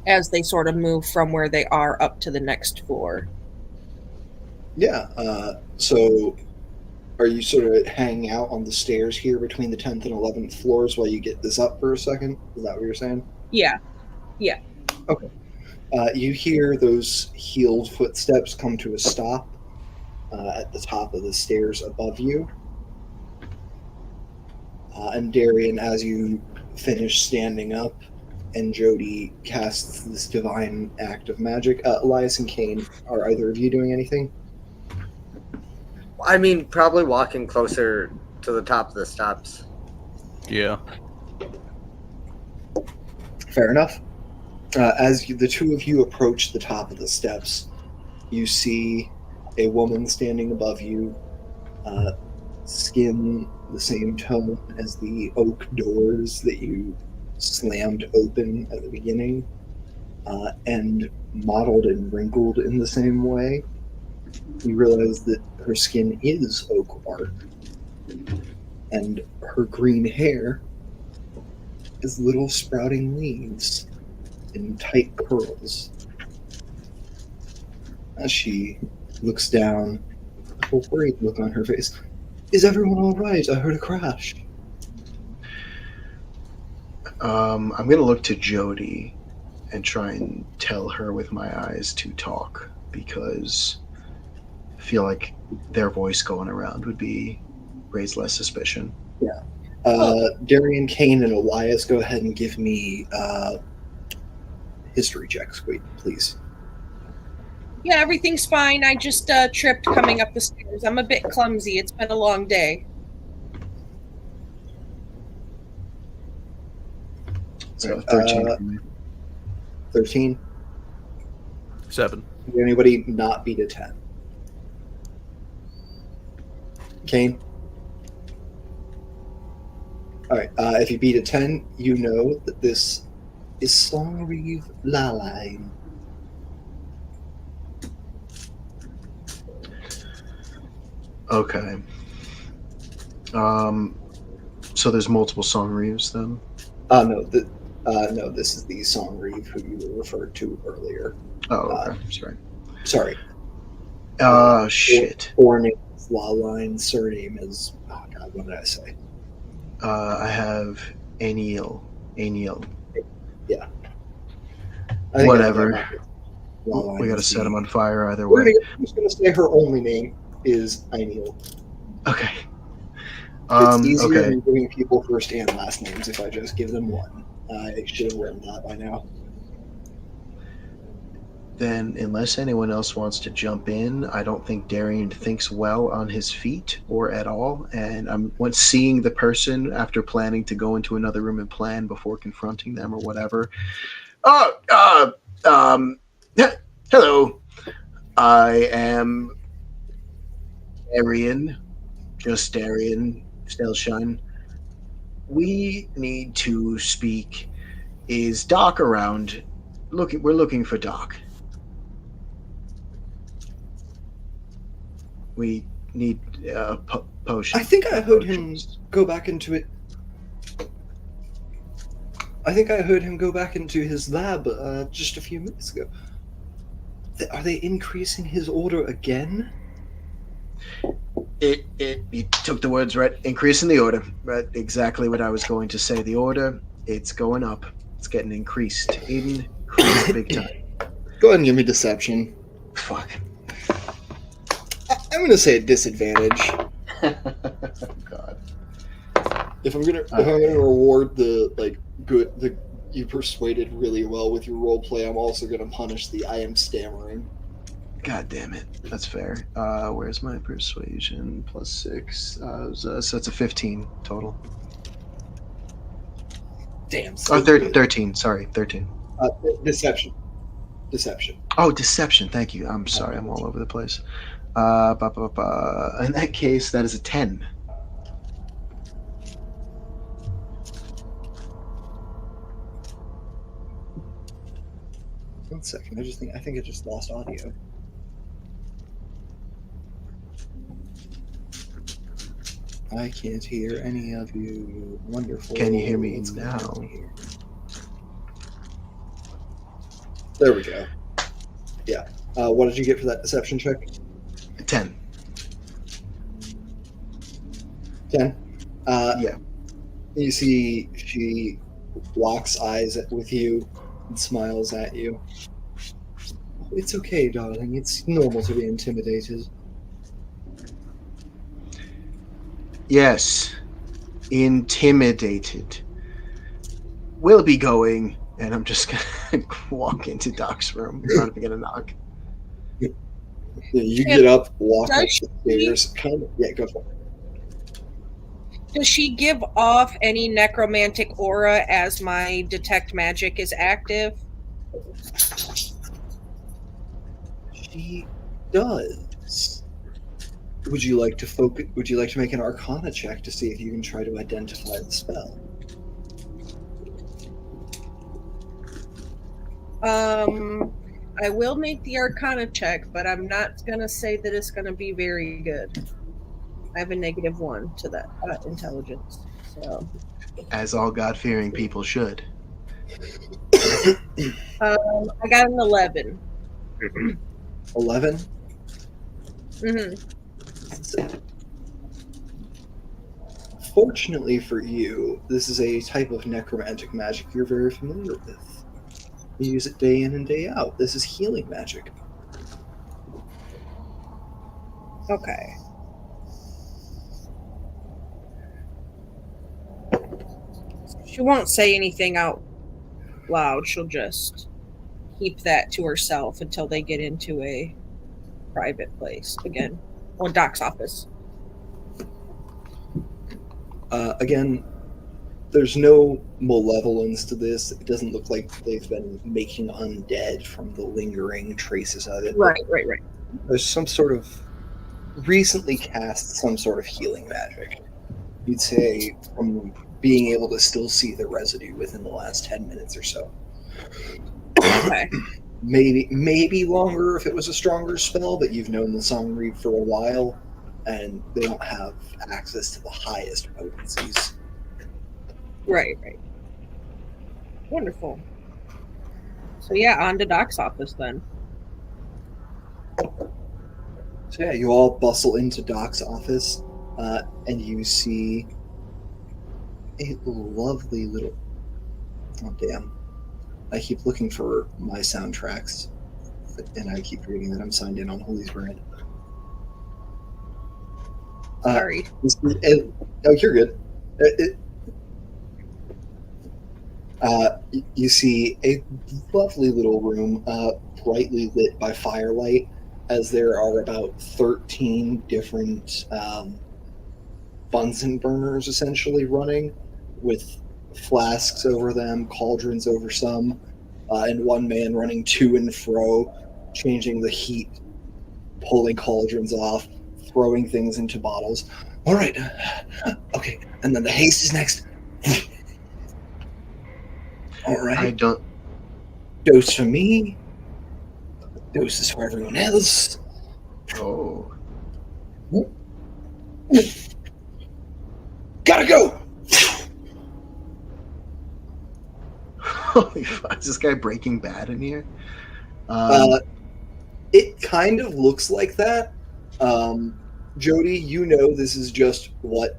[SPEAKER 5] as they sort of move from where they are up to the next floor.
[SPEAKER 1] Yeah. So are you sort of hanging out on the stairs here between the 10th and 11th floors while you get this up for a second? Is that what you're saying?
[SPEAKER 5] Yeah.
[SPEAKER 1] Okay. You hear those heeled footsteps come to a stop at the top of the stairs above you. And Darian, as you finish standing up, and Jody casts this divine act of magic. Elias and Kane, are either of you doing anything?
[SPEAKER 4] I mean, probably walking closer to the top of the steps.
[SPEAKER 3] Yeah.
[SPEAKER 1] Fair enough. The two of you approach the top of the steps, you see a woman standing above you, skin the same tone as the oak doors that you slammed open at the beginning, and mottled and wrinkled in the same way. You realize that her skin is oak bark, and her green hair is little sprouting leaves in tight curls. As she looks down, a worried look on her face. Is everyone all right? I heard a crash.
[SPEAKER 2] I'm going to look to Jody and try and tell her with my eyes to talk, because I feel like their voice going around would raise less suspicion.
[SPEAKER 1] Yeah. Darian, Kane, and Elias, go ahead and give me history checks, wait, please.
[SPEAKER 5] Yeah, everything's fine. I just tripped coming up the stairs. I'm a bit clumsy. It's been a long day.
[SPEAKER 2] So 13 for me.
[SPEAKER 1] 13.
[SPEAKER 3] 7.
[SPEAKER 1] Did anybody not beat a 10? Kane? Alright, if you beat a 10, you know that this is Songreeve Laline.
[SPEAKER 2] Okay. So there's multiple Songreeves then?
[SPEAKER 1] No, this is the Songreeve who you were referred to earlier.
[SPEAKER 2] Oh, okay. Sorry.
[SPEAKER 1] Sorry.
[SPEAKER 2] Shit.
[SPEAKER 1] Forename is Laline, surname is... Oh, God, what did I say?
[SPEAKER 2] I have Aniel.
[SPEAKER 1] Yeah. I think
[SPEAKER 2] Whatever.
[SPEAKER 1] Laline
[SPEAKER 2] We got to
[SPEAKER 1] is
[SPEAKER 2] set him
[SPEAKER 1] the-
[SPEAKER 2] on fire either
[SPEAKER 1] We're
[SPEAKER 2] way.
[SPEAKER 1] just going to say her only name is Aineal.
[SPEAKER 2] Okay.
[SPEAKER 1] It's easier
[SPEAKER 2] Okay.
[SPEAKER 1] than giving people first and last names if I just give them one. I should have learned that by now.
[SPEAKER 2] Then, unless anyone else wants to jump in, I don't think Darian thinks well on his feet or at all. And once seeing the person after planning to go into another room and plan before confronting them or whatever. Hello. I am Darian, just Darian, Stelshine. We need to speak. Is Doc around? We're looking for Doc. We need a potion.
[SPEAKER 1] I think I heard him go back into it. I think I heard him go back into his lab just a few minutes ago. Are they increasing his order again?
[SPEAKER 2] You took the words right. Increasing the order. Right, exactly what I was going to say. The order, it's going up. It's getting increased. Increased big time.
[SPEAKER 1] Go ahead and give me deception.
[SPEAKER 2] Fuck.
[SPEAKER 1] I'm gonna say a disadvantage.
[SPEAKER 2] God.
[SPEAKER 1] If I'm gonna reward you persuaded really well with your role play, I'm also gonna punish the I am stammering.
[SPEAKER 2] God damn it. That's fair. Where's my persuasion? +6. So it's a 15 total.
[SPEAKER 1] Damn.
[SPEAKER 2] Oh, 13. Sorry, 13.
[SPEAKER 1] Deception.
[SPEAKER 2] Oh, deception. Thank you. I'm sorry. I'm all over the place. In that case, that is a 10.
[SPEAKER 1] One second. I think I just lost audio. I can't hear any of you. Wonderful.
[SPEAKER 2] Can you hear me
[SPEAKER 1] What's going
[SPEAKER 2] now?
[SPEAKER 1] on here? There we go. Yeah. What did you get for that deception check?
[SPEAKER 2] 10.
[SPEAKER 1] 10.
[SPEAKER 2] Yeah.
[SPEAKER 1] You see, she locks eyes with you and smiles at you. It's okay, darling. It's normal to be intimidated.
[SPEAKER 2] Yes. Intimidated. We'll be going, and I'm just gonna walk into Doc's room. I'm not gonna knock.
[SPEAKER 1] You get up, walk up
[SPEAKER 5] Does
[SPEAKER 1] the stairs, kind of. Yeah, go for it.
[SPEAKER 5] Does she give off any necromantic aura as my detect magic is active?
[SPEAKER 1] She does. Would you like to focus? Would you like to make an Arcana check to see if you can try to identify the spell?
[SPEAKER 5] I will make the Arcana check, but I'm not gonna say that it's gonna be very good. I have a -1 to that intelligence. So,
[SPEAKER 2] As all God-fearing people should.
[SPEAKER 5] I got an 11.
[SPEAKER 1] 11.
[SPEAKER 5] Mm-hmm.
[SPEAKER 1] Fortunately for you, this is a type of necromantic magic you're very familiar with. You use it day in and day out. This is healing magic.
[SPEAKER 5] Okay. She won't say anything out loud. She'll just keep that to herself until they get into a private place again. Or Doc's office.
[SPEAKER 1] Again, there's no malevolence to this. It doesn't look like they've been making undead from the lingering traces of it.
[SPEAKER 5] Right.
[SPEAKER 1] There's some sort of recently cast some sort of healing magic. You'd say from being able to still see the residue within the last 10 minutes or so.
[SPEAKER 5] Okay.
[SPEAKER 1] Maybe longer if it was a stronger spell, but you've known the Song Reap for a while, and they don't have access to the highest potencies.
[SPEAKER 5] Right. Wonderful. So yeah, on to Doc's office then.
[SPEAKER 1] So yeah, you all bustle into Doc's office, and you see a lovely little... Oh, damn. I keep looking for my soundtracks, and I keep reading that I'm signed in on Holy's Brand.
[SPEAKER 5] Sorry.
[SPEAKER 1] Oh, you're good. You see a lovely little room, brightly lit by firelight, as there are about 13 different Bunsen burners essentially running, with flasks over them, cauldrons over some, and one man running to and fro, changing the heat, pulling cauldrons off, throwing things into bottles. All right, okay, and then the haste is next. All right.
[SPEAKER 2] I don't.
[SPEAKER 1] Dose for me. Doses for everyone else.
[SPEAKER 2] Oh.
[SPEAKER 1] Gotta go.
[SPEAKER 2] Holy fuck! Is this guy Breaking Bad in here?
[SPEAKER 1] It kind of looks like that. Jody, you know this is just what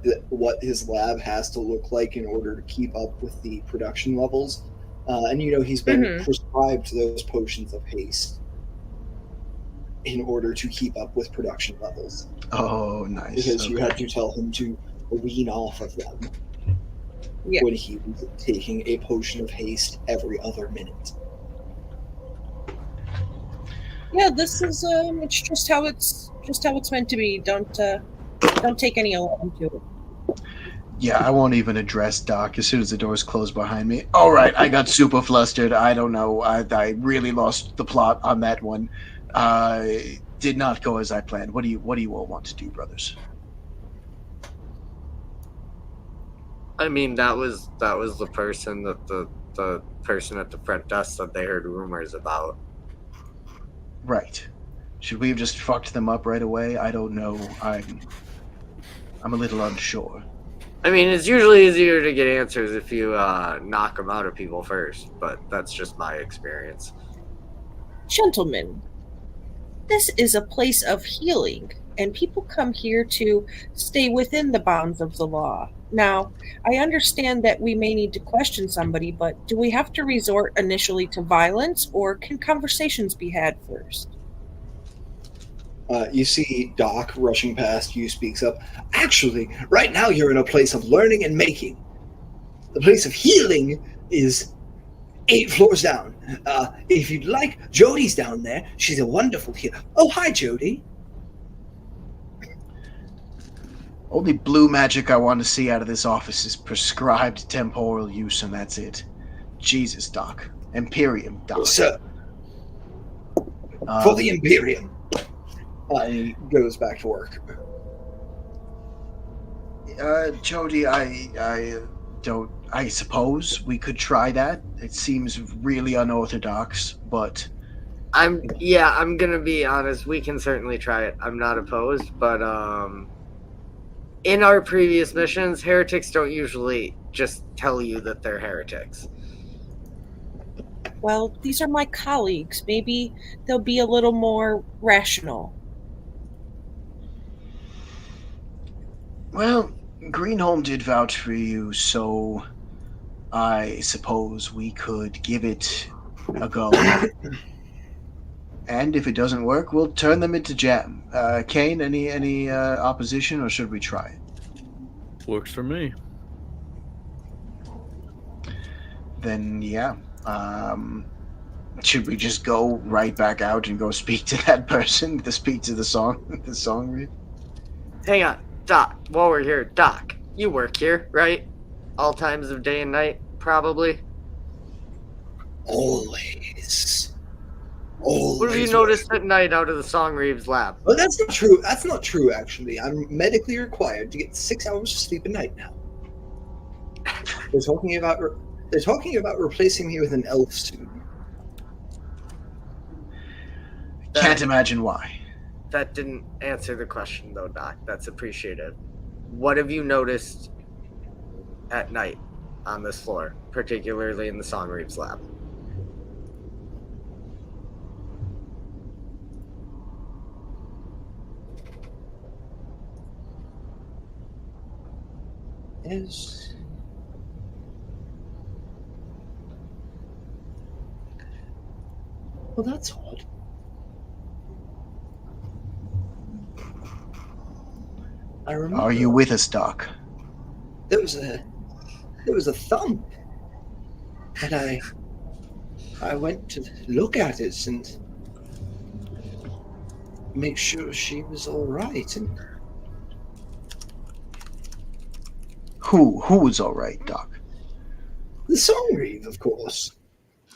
[SPEAKER 1] his lab has to look like in order to keep up with the production levels. And you know he's been prescribed those potions of haste in order to keep up with production levels.
[SPEAKER 2] Oh, nice.
[SPEAKER 1] Because you had to tell him to wean off of them when he was taking a potion of haste every other minute.
[SPEAKER 5] Yeah, this is it's just how it's meant to be. Don't take any alarm to it.
[SPEAKER 2] Yeah, I won't even address Doc as soon as the doors close behind me. All right, I got super flustered. I don't know. I really lost the plot on that one. Did not go as I planned. What do you all want to do, brothers?
[SPEAKER 4] I mean, that was the person that the person at the front desk said they heard rumors about.
[SPEAKER 2] Right. Should we have just fucked them up right away? I don't know. I'm a little unsure.
[SPEAKER 4] I mean, it's usually easier to get answers if you knock them out of people first, but that's just my experience.
[SPEAKER 5] Gentlemen, this is a place of healing, and people come here to stay within the bounds of the law. Now, I understand that we may need to question somebody, but do we have to resort initially to violence, or can conversations be had first?
[SPEAKER 1] You see Doc rushing past you, speaks up. Actually, right now you're in a place of learning and making. The place of healing is 8 floors down. If you'd like, Jody's down there. She's a wonderful healer. Oh, hi, Jody.
[SPEAKER 2] Only blue magic I want to see out of this office is prescribed temporal use, and that's it. Jesus, Doc. Imperium, Doc.
[SPEAKER 1] Sir, for the Imperium. And he goes back to work.
[SPEAKER 2] Jody, I suppose we could try that. It seems really unorthodox, but
[SPEAKER 4] I'm gonna be honest. We can certainly try it. I'm not opposed, but in our previous missions, heretics don't usually just tell you that they're heretics.
[SPEAKER 5] Well, these are my colleagues. Maybe they'll be a little more rational.
[SPEAKER 2] well, Greenholm did vouch for you, so I suppose we could give it a go. And if it doesn't work, we'll turn them into jam. Kane, any opposition, or should we try it?
[SPEAKER 3] Works for me.
[SPEAKER 2] Then yeah. Should we just go right back out and go speak to that person? To speak to the song read?
[SPEAKER 4] Hang on, Doc. While we're here, Doc, you work here, right? All times of day and night, probably.
[SPEAKER 1] Always.
[SPEAKER 4] What have you noticed at night out of the Song Reeves lab?
[SPEAKER 1] Well, that's not true. That's not true, actually. I'm medically required to get 6 hours of sleep a night now. They're talking about replacing me with an elf soon.
[SPEAKER 2] Can't imagine why.
[SPEAKER 4] That didn't answer the question, though, Doc. That's appreciated. What have you noticed at night on this floor, particularly in the Song Reeves lab?
[SPEAKER 1] Is well, that's odd. I remember.
[SPEAKER 2] Are you with us, Doc?
[SPEAKER 1] There was a thump, and I went to look at it and make sure she was all right. And
[SPEAKER 2] Who was all right, Doc?
[SPEAKER 1] the Song Reeve, of course.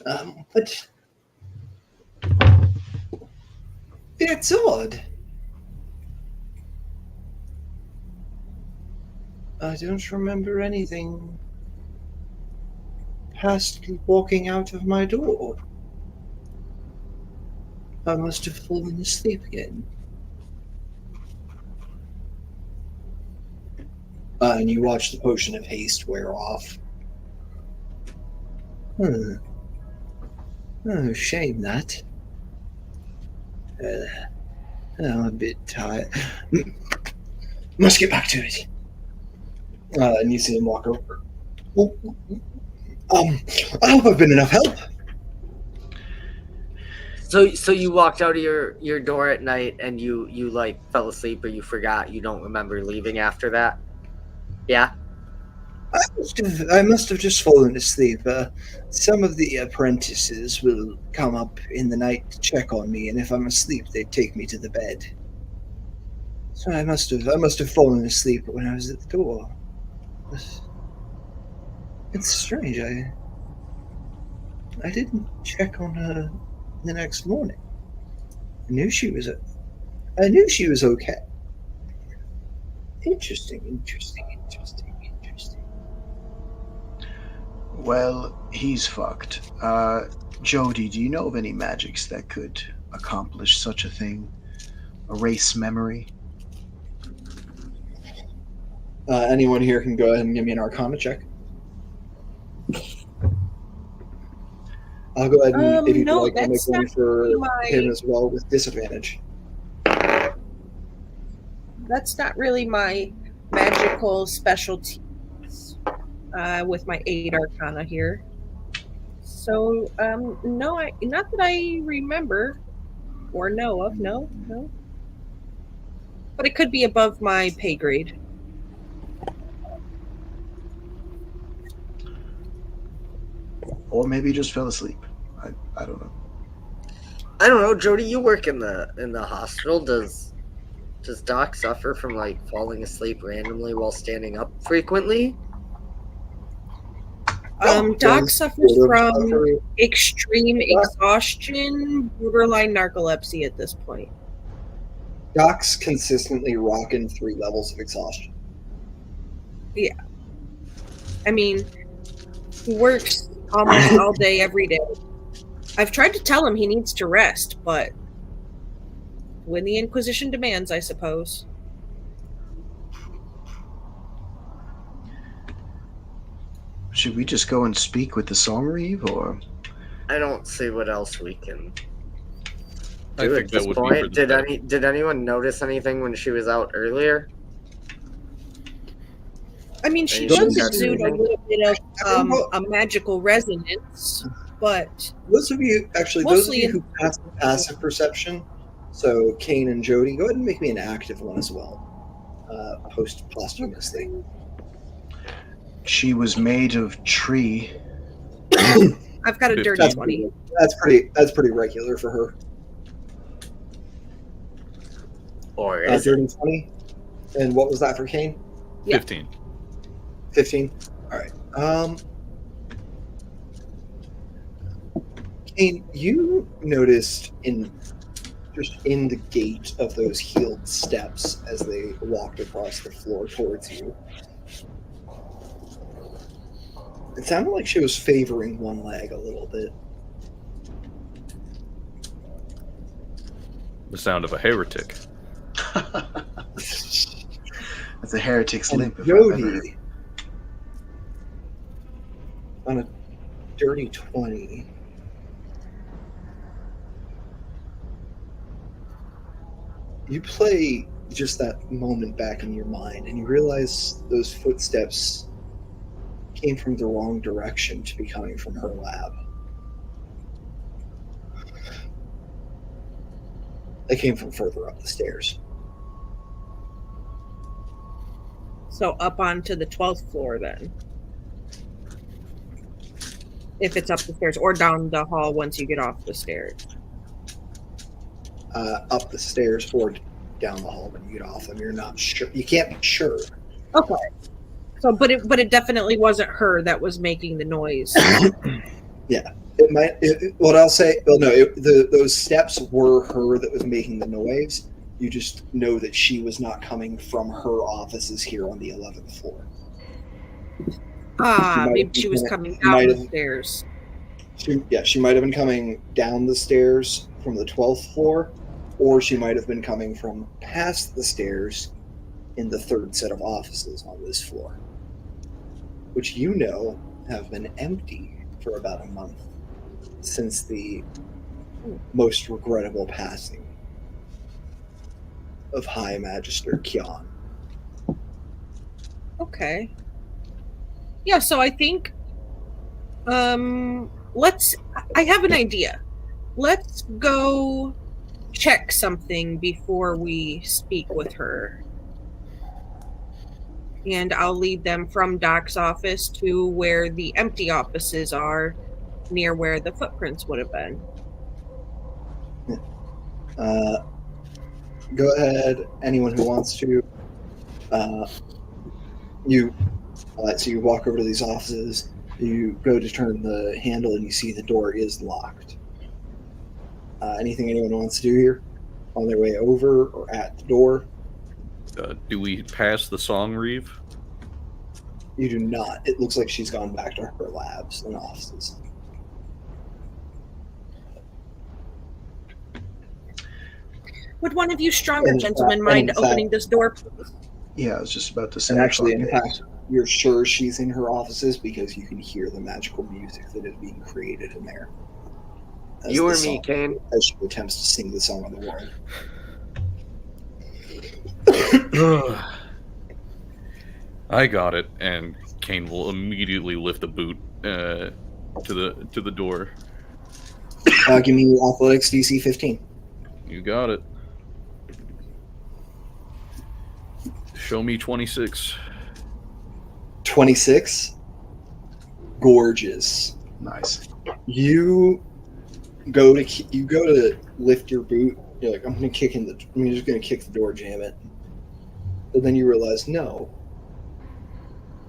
[SPEAKER 1] But it's odd. I don't remember anything past walking out of my door. I must have fallen asleep again. And you watch the potion of haste wear off. Oh, shame that. I'm a bit tired. Must get back to it. And you see him walk over. I hope I've been enough help.
[SPEAKER 4] So you walked out of your door at night and you like fell asleep or you forgot, you don't remember leaving after that? Yeah?
[SPEAKER 1] I must have just fallen asleep. Some of the apprentices will come up in the night to check on me, and if I'm asleep, they take me to the bed. So I must have fallen asleep when I was at the door. It's strange. I didn't check on her the next morning. I knew she was okay. Interesting.
[SPEAKER 2] Well, he's fucked. Jody, do you know of any magics that could accomplish such a thing? Erase memory?
[SPEAKER 1] Anyone here can go ahead and give me an Arcana check. I'll go ahead and, if you'd like, I'll make one for him as well with disadvantage.
[SPEAKER 5] That's not really my magical specialty with my 8 Arcana here. So, no, not that I remember or know of, no. But it could be above my pay grade.
[SPEAKER 2] Or maybe he just fell asleep. I don't know.
[SPEAKER 4] I don't know, Jody. You work in the hospital. Does Doc suffer from like falling asleep randomly while standing up frequently?
[SPEAKER 5] Doc
[SPEAKER 1] Does
[SPEAKER 5] suffers
[SPEAKER 1] sort of
[SPEAKER 5] from
[SPEAKER 1] suffer-
[SPEAKER 5] extreme exhaustion, borderline narcolepsy at this point.
[SPEAKER 1] Doc's consistently rocking 3 levels of exhaustion.
[SPEAKER 5] I mean, he works almost all day, every day. I've tried to tell him he needs to rest, but when the Inquisition demands, I suppose.
[SPEAKER 2] Should we just go and speak with the Song Reeve, or?
[SPEAKER 4] I don't see what else we can
[SPEAKER 3] I
[SPEAKER 4] do
[SPEAKER 3] think
[SPEAKER 4] at
[SPEAKER 3] that
[SPEAKER 4] this
[SPEAKER 3] would be
[SPEAKER 4] point.
[SPEAKER 3] for the best.
[SPEAKER 4] Did anyone notice anything when she was out earlier?
[SPEAKER 5] I mean, she
[SPEAKER 4] You
[SPEAKER 5] does
[SPEAKER 2] shouldn't have
[SPEAKER 5] exude a
[SPEAKER 2] to-
[SPEAKER 5] little bit of a magical resonance, but
[SPEAKER 1] Those of you
[SPEAKER 5] Mostly
[SPEAKER 1] who pass passive perception, so Kane and Jody, go ahead and make me an active one as well. Posthumously.
[SPEAKER 2] She was made of tree.
[SPEAKER 5] I've got a dirty
[SPEAKER 3] 15.
[SPEAKER 5] 20.
[SPEAKER 1] That's pretty regular for her.
[SPEAKER 4] Or is it?
[SPEAKER 1] Dirty 20. And what was that for Kane?
[SPEAKER 5] Yeah.
[SPEAKER 3] 15.
[SPEAKER 1] 15. All right. Kane, you noticed in the gait of those heeled steps as they walked across the floor towards you. It sounded like she was favoring one leg a little bit.
[SPEAKER 3] The sound of a heretic.
[SPEAKER 2] That's a heretic's
[SPEAKER 1] And
[SPEAKER 2] limp. If I've ever heard.
[SPEAKER 1] Jody, on a dirty 20, you play just that moment back in your mind, and you realize those footsteps came from the wrong direction to be coming from her lab. They came from further up the stairs.
[SPEAKER 5] So up onto the 12th floor then. If it's up the stairs, or down the hall once you get off the stairs.
[SPEAKER 1] Up the stairs or down the hall when you get off them. You're not sure. You can't be sure.
[SPEAKER 5] Okay. So, but it definitely wasn't her that was making the noise.
[SPEAKER 1] It might. What I'll say. Well, no. Those steps were her that was making the noise. You just know that she was not coming from her offices here on the 11th floor.
[SPEAKER 5] Maybe she was coming down
[SPEAKER 1] might
[SPEAKER 5] the
[SPEAKER 1] have-
[SPEAKER 5] stairs.
[SPEAKER 1] She might have been coming down the stairs from the 12th floor, or she might have been coming from past the stairs in the 3rd set of offices on this floor, which you know have been empty for about a month since the most regrettable passing of High Magister Kyan.
[SPEAKER 5] Okay. Yeah, so I think I have an idea. Let's go check something before we speak with her. And I'll lead them from Doc's office to where the empty offices are, near where the footprints would have been.
[SPEAKER 1] Go ahead, anyone who wants to. So you walk over to these offices, you go to turn the handle, and you see the door is locked. Anything anyone wants to do here? On their way over or at the door?
[SPEAKER 3] Do we pass the Song Reeve?
[SPEAKER 1] You do not. It looks like she's gone back to her labs and offices.
[SPEAKER 5] Would one of you stronger
[SPEAKER 1] And,
[SPEAKER 5] gentlemen
[SPEAKER 1] and
[SPEAKER 5] mind
[SPEAKER 1] in fact-
[SPEAKER 5] opening this door, please?
[SPEAKER 2] Yeah, I was just about to say.
[SPEAKER 1] And actually,
[SPEAKER 2] fuck
[SPEAKER 1] in
[SPEAKER 2] it.
[SPEAKER 1] fact, you're sure she's in her offices because you can hear the magical music that is being created in there. As
[SPEAKER 4] You
[SPEAKER 1] the
[SPEAKER 4] or me,
[SPEAKER 1] song-
[SPEAKER 4] Kane?
[SPEAKER 1] As she attempts to sing the song of the world.
[SPEAKER 3] I got it, and Kane will immediately lift a boot to the door.
[SPEAKER 1] Give me athletics DC 15.
[SPEAKER 3] You got it. Show me 26.
[SPEAKER 1] 26. Gorgeous.
[SPEAKER 2] Nice.
[SPEAKER 1] You go to lift your boot. You're like, I'm just gonna kick the door, jam it. But then you realize, no.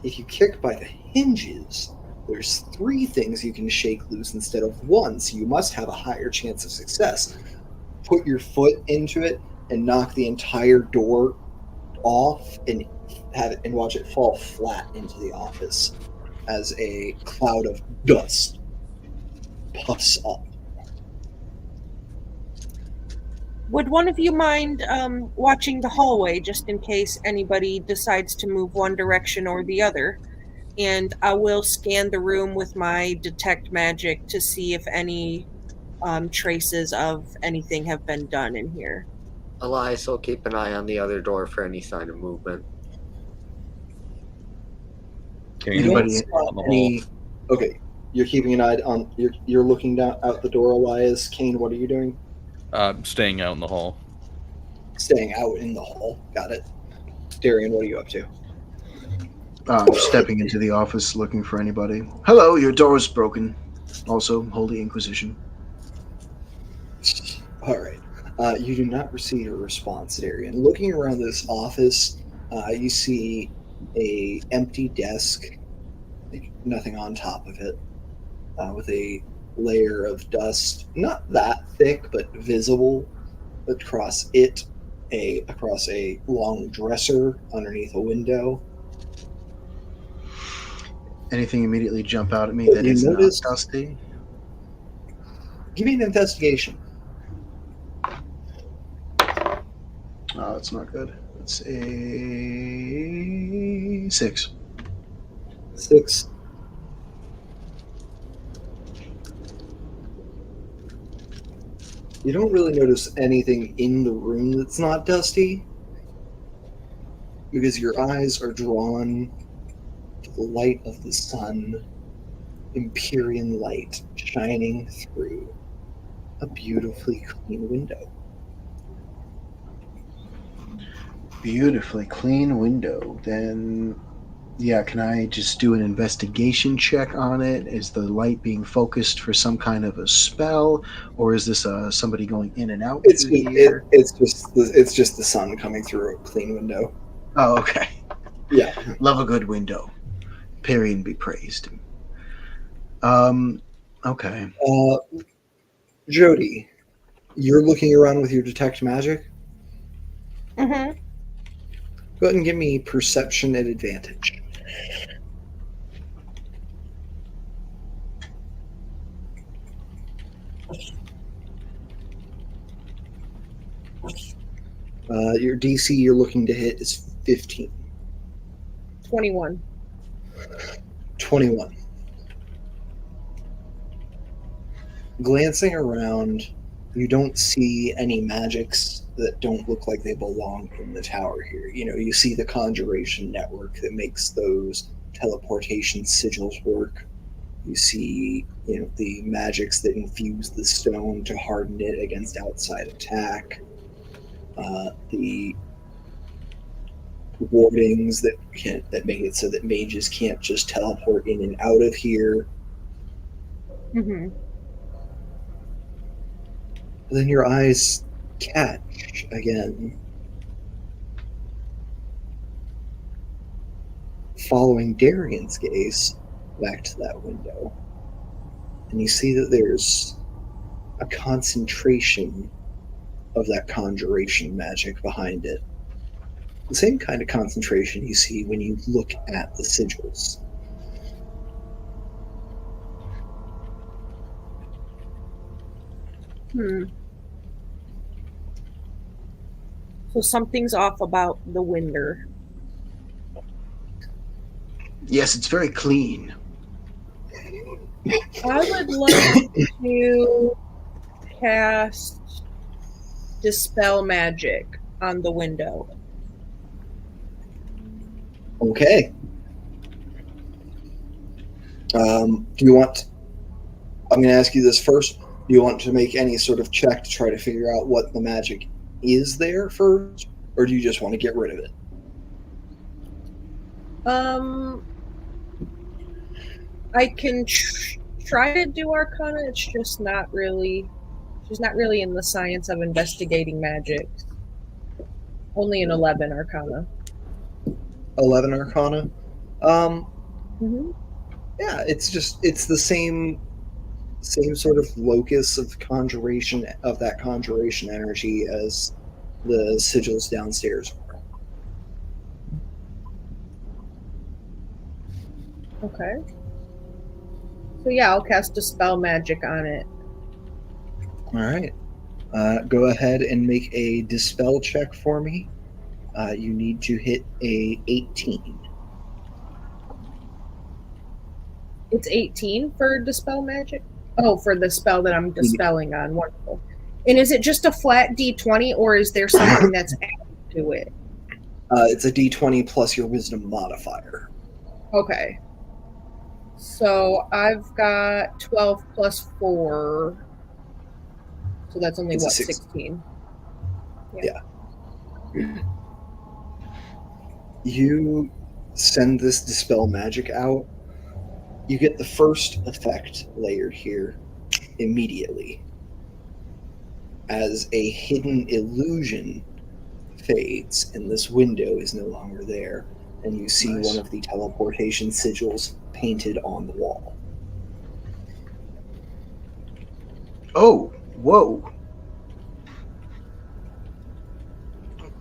[SPEAKER 1] If you kick by the hinges, there's 3 things you can shake loose instead of 1, so you must have a higher chance of success. Put your foot into it and knock the entire door off and watch it fall flat into the office as a cloud of dust puffs up.
[SPEAKER 5] Would one of you mind watching the hallway just in case anybody decides to move one direction or the other? And I will scan the room with my detect magic to see if any traces of anything have been done in here.
[SPEAKER 4] Elias will keep an eye on the other door for any sign of movement.
[SPEAKER 3] Kane
[SPEAKER 1] You don't
[SPEAKER 3] is
[SPEAKER 1] spot
[SPEAKER 3] on the
[SPEAKER 1] any.
[SPEAKER 3] hall.
[SPEAKER 1] Okay, you're keeping an eye on. You're looking down out the door, Elias. Kane, what are you doing?
[SPEAKER 3] Staying out in the hall.
[SPEAKER 1] Staying out in the hall. Got it. Darian, what are you up to?
[SPEAKER 2] Stepping into the office looking for anybody. Hello, your door is broken. Also, Holy Inquisition.
[SPEAKER 1] All right. You do not receive a response, Darian. Looking around this office, you see a empty desk, like nothing on top of it, with a layer of dust, not that thick but visible, across a long dresser underneath a window.
[SPEAKER 2] Anything immediately jump out at me that
[SPEAKER 1] You
[SPEAKER 2] is not
[SPEAKER 1] notice-
[SPEAKER 2] dusty?
[SPEAKER 1] Give me an investigation.
[SPEAKER 2] Oh, that's not good. It's a 6.
[SPEAKER 1] 6. You don't really notice anything in the room that's not dusty because your eyes are drawn to the light of the sun, Empyrean light shining through a beautifully clean window.
[SPEAKER 2] Beautifully clean window. Then, yeah, can I just do an investigation check on it? Is the light being focused for some kind of a spell, or is this somebody going in and out
[SPEAKER 1] It's
[SPEAKER 2] through here?
[SPEAKER 1] it's just the sun coming through a clean window.
[SPEAKER 2] Oh, okay.
[SPEAKER 1] Yeah.
[SPEAKER 2] Love a good window. Period be praised. Okay.
[SPEAKER 1] Jody, you're looking around with your detect magic.
[SPEAKER 5] Mm-hmm.
[SPEAKER 1] Go ahead and give me perception at advantage. Your DC you're looking to hit is 15.
[SPEAKER 5] 21.
[SPEAKER 1] 21. Glancing around, you don't see any magics that don't look like they belong in the tower here. You know, you see the conjuration network that makes those teleportation sigils work. You see, you know, the magics that infuse the stone to harden it against outside attack. The wardings that make it so that mages can't just teleport in and out of here.
[SPEAKER 5] Mm-hmm.
[SPEAKER 1] Then your eyes catch again, following Darian's gaze back to that window, and you see that there's a concentration of that conjuration magic behind it. The same kind of concentration you see when you look at the sigils.
[SPEAKER 5] So something's off about the window.
[SPEAKER 2] Yes, it's very clean.
[SPEAKER 5] I would like to cast Dispel Magic on the window.
[SPEAKER 1] Okay. Do you want... I'm going to ask you this first. Do you want to make any sort of check to try to figure out what the magic is there first? Or do you just want to get rid of it?
[SPEAKER 5] I can try to do Arcana. It's just not really. She's not really in the science of investigating magic. Only an 11 Arcana.
[SPEAKER 1] 11 Arcana.
[SPEAKER 5] Mm-hmm.
[SPEAKER 1] Yeah, it's the same sort of locus of that conjuration energy as the sigils downstairs are.
[SPEAKER 5] Okay. So yeah, I'll cast Dispel Magic on it.
[SPEAKER 1] All right. Go ahead and make a dispel check for me. You need to hit a 18.
[SPEAKER 5] It's 18 for Dispel Magic? Oh, for the spell that I'm dispelling on. Wonderful. And is it just a flat D20, or is there something that's added to it?
[SPEAKER 1] It's a D20 plus your wisdom modifier.
[SPEAKER 5] Okay. So I've got 12 plus 4. So that's only,
[SPEAKER 1] It's a
[SPEAKER 5] what,
[SPEAKER 1] 16?
[SPEAKER 5] 16?
[SPEAKER 1] Yeah. You send this dispel magic out. You get the first effect layered here immediately as a hidden illusion fades and this window is no longer there, and you see one of the teleportation sigils painted on the wall.
[SPEAKER 2] Oh, whoa.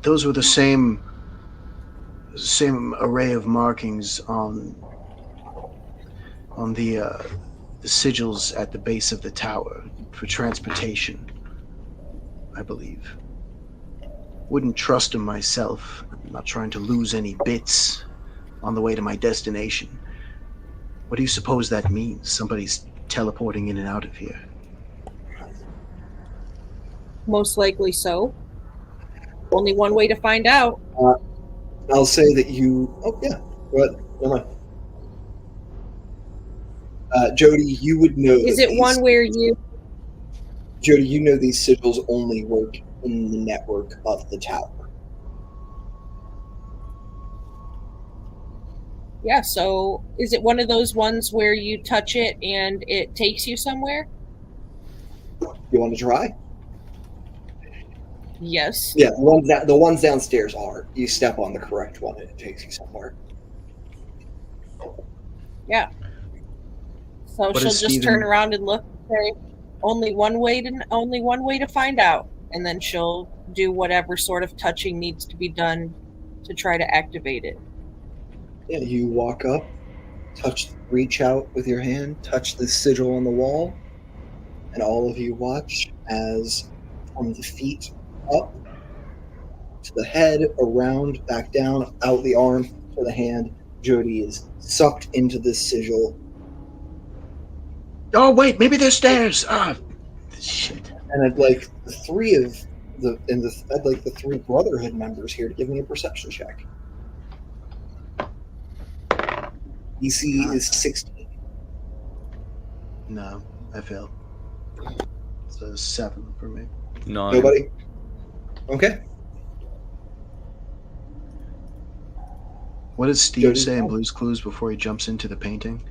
[SPEAKER 2] Those were the same array of markings on the sigils at the base of the tower for transportation, I believe. Wouldn't trust them myself. I'm not trying to lose any bits on the way to my destination. What do you suppose that means? Somebody's teleporting in and out of here.
[SPEAKER 5] Most likely so. Only one way to find out.
[SPEAKER 1] I'll say that you... Oh, yeah. What? Never mind. Jody, you would know...
[SPEAKER 5] Is it one where you...
[SPEAKER 1] Jody, you know these sigils only work in the network of the tower.
[SPEAKER 5] Yeah, so is it one of those ones where you touch it and it takes you somewhere?
[SPEAKER 1] You want to try?
[SPEAKER 5] Yes.
[SPEAKER 1] Yeah, the ones downstairs are. You step on the correct one and it takes you somewhere.
[SPEAKER 5] Yeah. So
[SPEAKER 2] What
[SPEAKER 5] she'll
[SPEAKER 2] is
[SPEAKER 5] just
[SPEAKER 2] Steven...
[SPEAKER 5] turn around and look and say, only one way to find out. And then she'll do whatever sort of touching needs to be done to try to activate it.
[SPEAKER 1] Yeah, you walk up, reach out with your hand, touch the sigil on the wall, and all of you watch as from the feet up to the head, around, back down, out the arm to the hand, Jody is sucked into this sigil.
[SPEAKER 2] Oh, wait, maybe there's stairs. Ah, shit.
[SPEAKER 1] And I'd like the three Brotherhood members here to give me a perception check. DC is 16.
[SPEAKER 2] No, I failed. It's a 7 for me.
[SPEAKER 3] No.
[SPEAKER 1] Nobody? Okay.
[SPEAKER 2] What does Steve
[SPEAKER 1] Jody,
[SPEAKER 2] say in Blue's Clues before he jumps into the painting?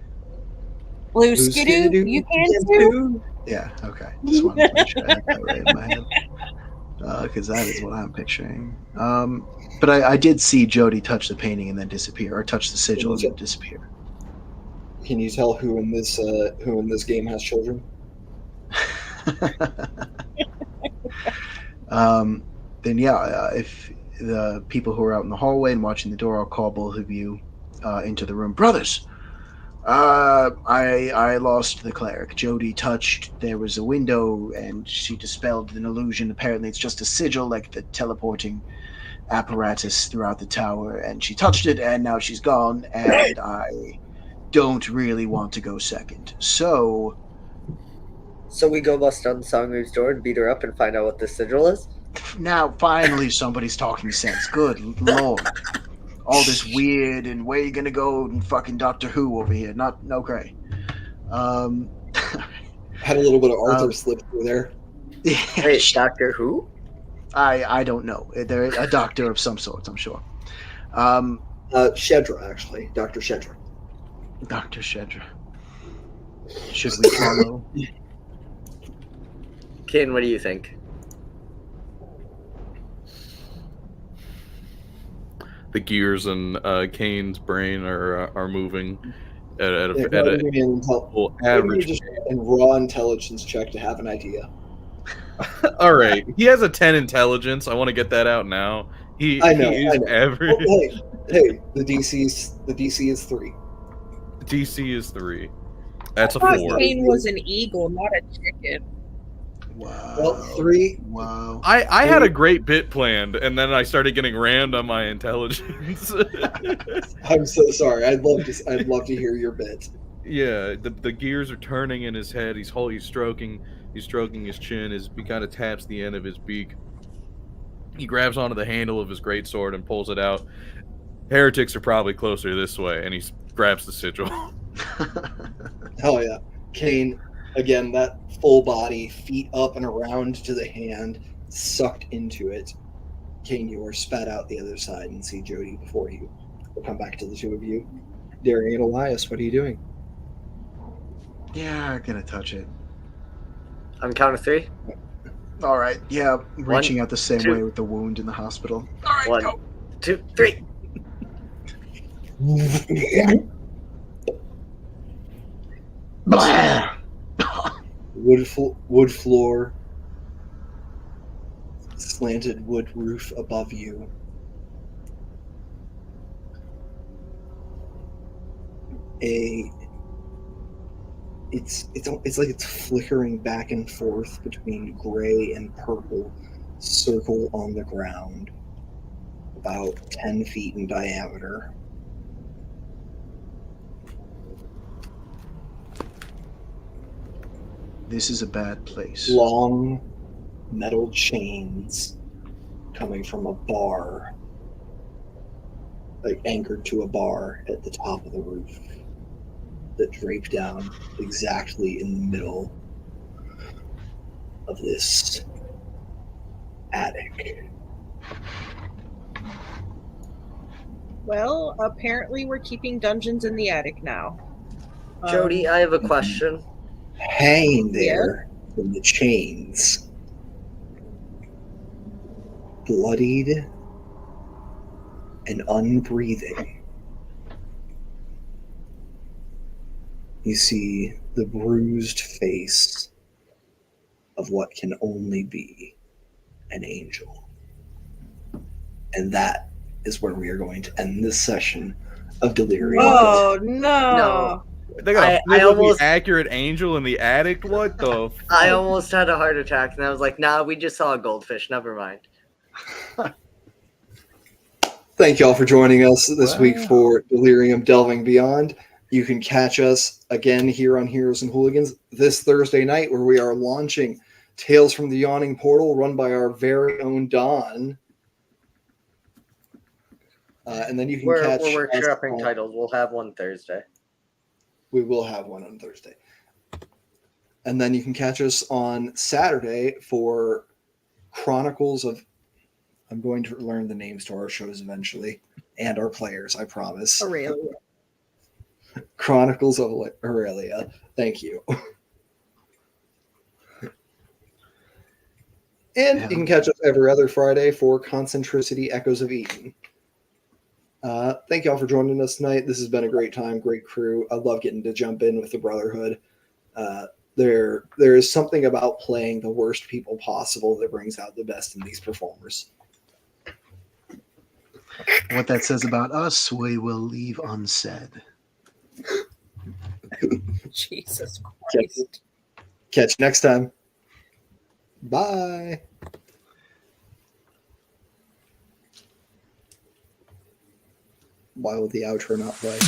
[SPEAKER 5] Blue skidoo, you can too?
[SPEAKER 2] Yeah, okay. Just wanted to make sure I had that right in my head. Because that is what I'm picturing. But I did see Jody touch the painting and then disappear, or touch the sigil and then disappear.
[SPEAKER 1] Can you tell who in this game has children?
[SPEAKER 2] Then yeah, if the people who are out in the hallway and watching the door, I'll call both of you into the room. Brothers, I lost the cleric. Jody touched. There was a window, and she dispelled an illusion. Apparently, it's just a sigil, like the teleporting apparatus throughout the tower. And she touched it, and now she's gone. And I don't really want to go second. So
[SPEAKER 4] we go bust down Sangu's door and beat her up and find out what this sigil is?
[SPEAKER 2] now, finally, somebody's talking sense. Good Lord. All this weird and where you gonna go and fucking Doctor Who over here. No great.
[SPEAKER 1] Had a little bit of Arthur slip through there.
[SPEAKER 4] Wait, Doctor Who?
[SPEAKER 2] I don't know. They're a doctor of some sort, I'm sure.
[SPEAKER 1] Shedra, actually. Dr. Shedra.
[SPEAKER 2] Dr. Shedra. Should we follow?
[SPEAKER 4] Kane, what do you think?
[SPEAKER 3] The gears in Kane's brain are moving at a
[SPEAKER 1] Give me an
[SPEAKER 3] full
[SPEAKER 1] give me
[SPEAKER 3] average.
[SPEAKER 1] just a raw intelligence check to have an idea.
[SPEAKER 3] All right, he has a 10 intelligence. I want to get that out now.
[SPEAKER 1] I know.
[SPEAKER 3] He is average.
[SPEAKER 1] Oh, hey, the DC is 3.
[SPEAKER 3] DC is 3. That's a
[SPEAKER 5] I thought
[SPEAKER 3] 4.
[SPEAKER 5] Kane was an eagle, not a chicken.
[SPEAKER 2] Wow.
[SPEAKER 1] Well, 3.
[SPEAKER 2] Wow.
[SPEAKER 3] I had a great bit planned, and then I started getting rammed on my intelligence.
[SPEAKER 1] I'm so sorry. I'd love to hear your bit.
[SPEAKER 3] Yeah, the gears are turning in his head. He's stroking his chin. He kind of taps the end of his beak. He grabs onto the handle of his greatsword and pulls it out. Heretics are probably closer this way, and he grabs the sigil.
[SPEAKER 1] Hell yeah. Kane, again, that full body, feet up and around to the hand, sucked into it. Kane, you are spat out the other side and see Jody before you. We'll come back to the two of you. Darian and Elias, what are you doing?
[SPEAKER 2] Yeah, I'm gonna touch it.
[SPEAKER 4] On count of 3.
[SPEAKER 2] All right. Yeah, reaching out the same
[SPEAKER 4] 2.
[SPEAKER 2] way with the wound in the hospital. All right,
[SPEAKER 4] 1,
[SPEAKER 2] go.
[SPEAKER 4] 2, 3.
[SPEAKER 2] Blah.
[SPEAKER 1] Wood floor, slanted wood roof above you. It's like it's flickering back and forth between gray and purple circle on the ground, about 10 feet in diameter.
[SPEAKER 2] This is a bad place.
[SPEAKER 1] Long metal chains coming from a bar, like anchored to a bar at the top of the roof, that drape down exactly in the middle of this attic.
[SPEAKER 5] Well, apparently we're keeping dungeons in the attic now.
[SPEAKER 4] Jody, I have a question.
[SPEAKER 1] Hanging there in the chains, bloodied and unbreathing, you see the bruised face of what can only be an angel. And that is where we are going to end this session of Delirium.
[SPEAKER 5] Oh no!
[SPEAKER 4] No.
[SPEAKER 3] They got a
[SPEAKER 4] I almost-
[SPEAKER 3] the accurate angel in the attic. What the?
[SPEAKER 4] I almost had a heart attack, and I was like, nah, we just saw a goldfish. Never mind.
[SPEAKER 1] Thank y'all for joining us this
[SPEAKER 2] Wow.
[SPEAKER 1] week for Delirium Delving Beyond. You can catch us again here on Heroes and Hooligans this Thursday night, where we are launching Tales from the Yawning Portal, run by our very own Don. And then you can
[SPEAKER 4] We're
[SPEAKER 1] catch us
[SPEAKER 4] workshopping
[SPEAKER 1] on-
[SPEAKER 4] titles. We'll have one Thursday.
[SPEAKER 1] We will have one on Thursday. And then you can catch us on Saturday for Chronicles of... I'm going to learn the names to our shows eventually, and our players, I promise.
[SPEAKER 5] Aurelia.
[SPEAKER 1] Chronicles of Aurelia. Thank you. And you can catch us every other Friday for Concentricity Echoes of Eden. Thank y'all for joining us tonight. This has been a great time, great crew. I love getting to jump in with the Brotherhood. There is something about playing the worst people possible that brings out the best in these performers.
[SPEAKER 2] What that says about us, we will leave unsaid.
[SPEAKER 5] Jesus Christ.
[SPEAKER 1] Catch you next time. Bye. Why will the outro not play?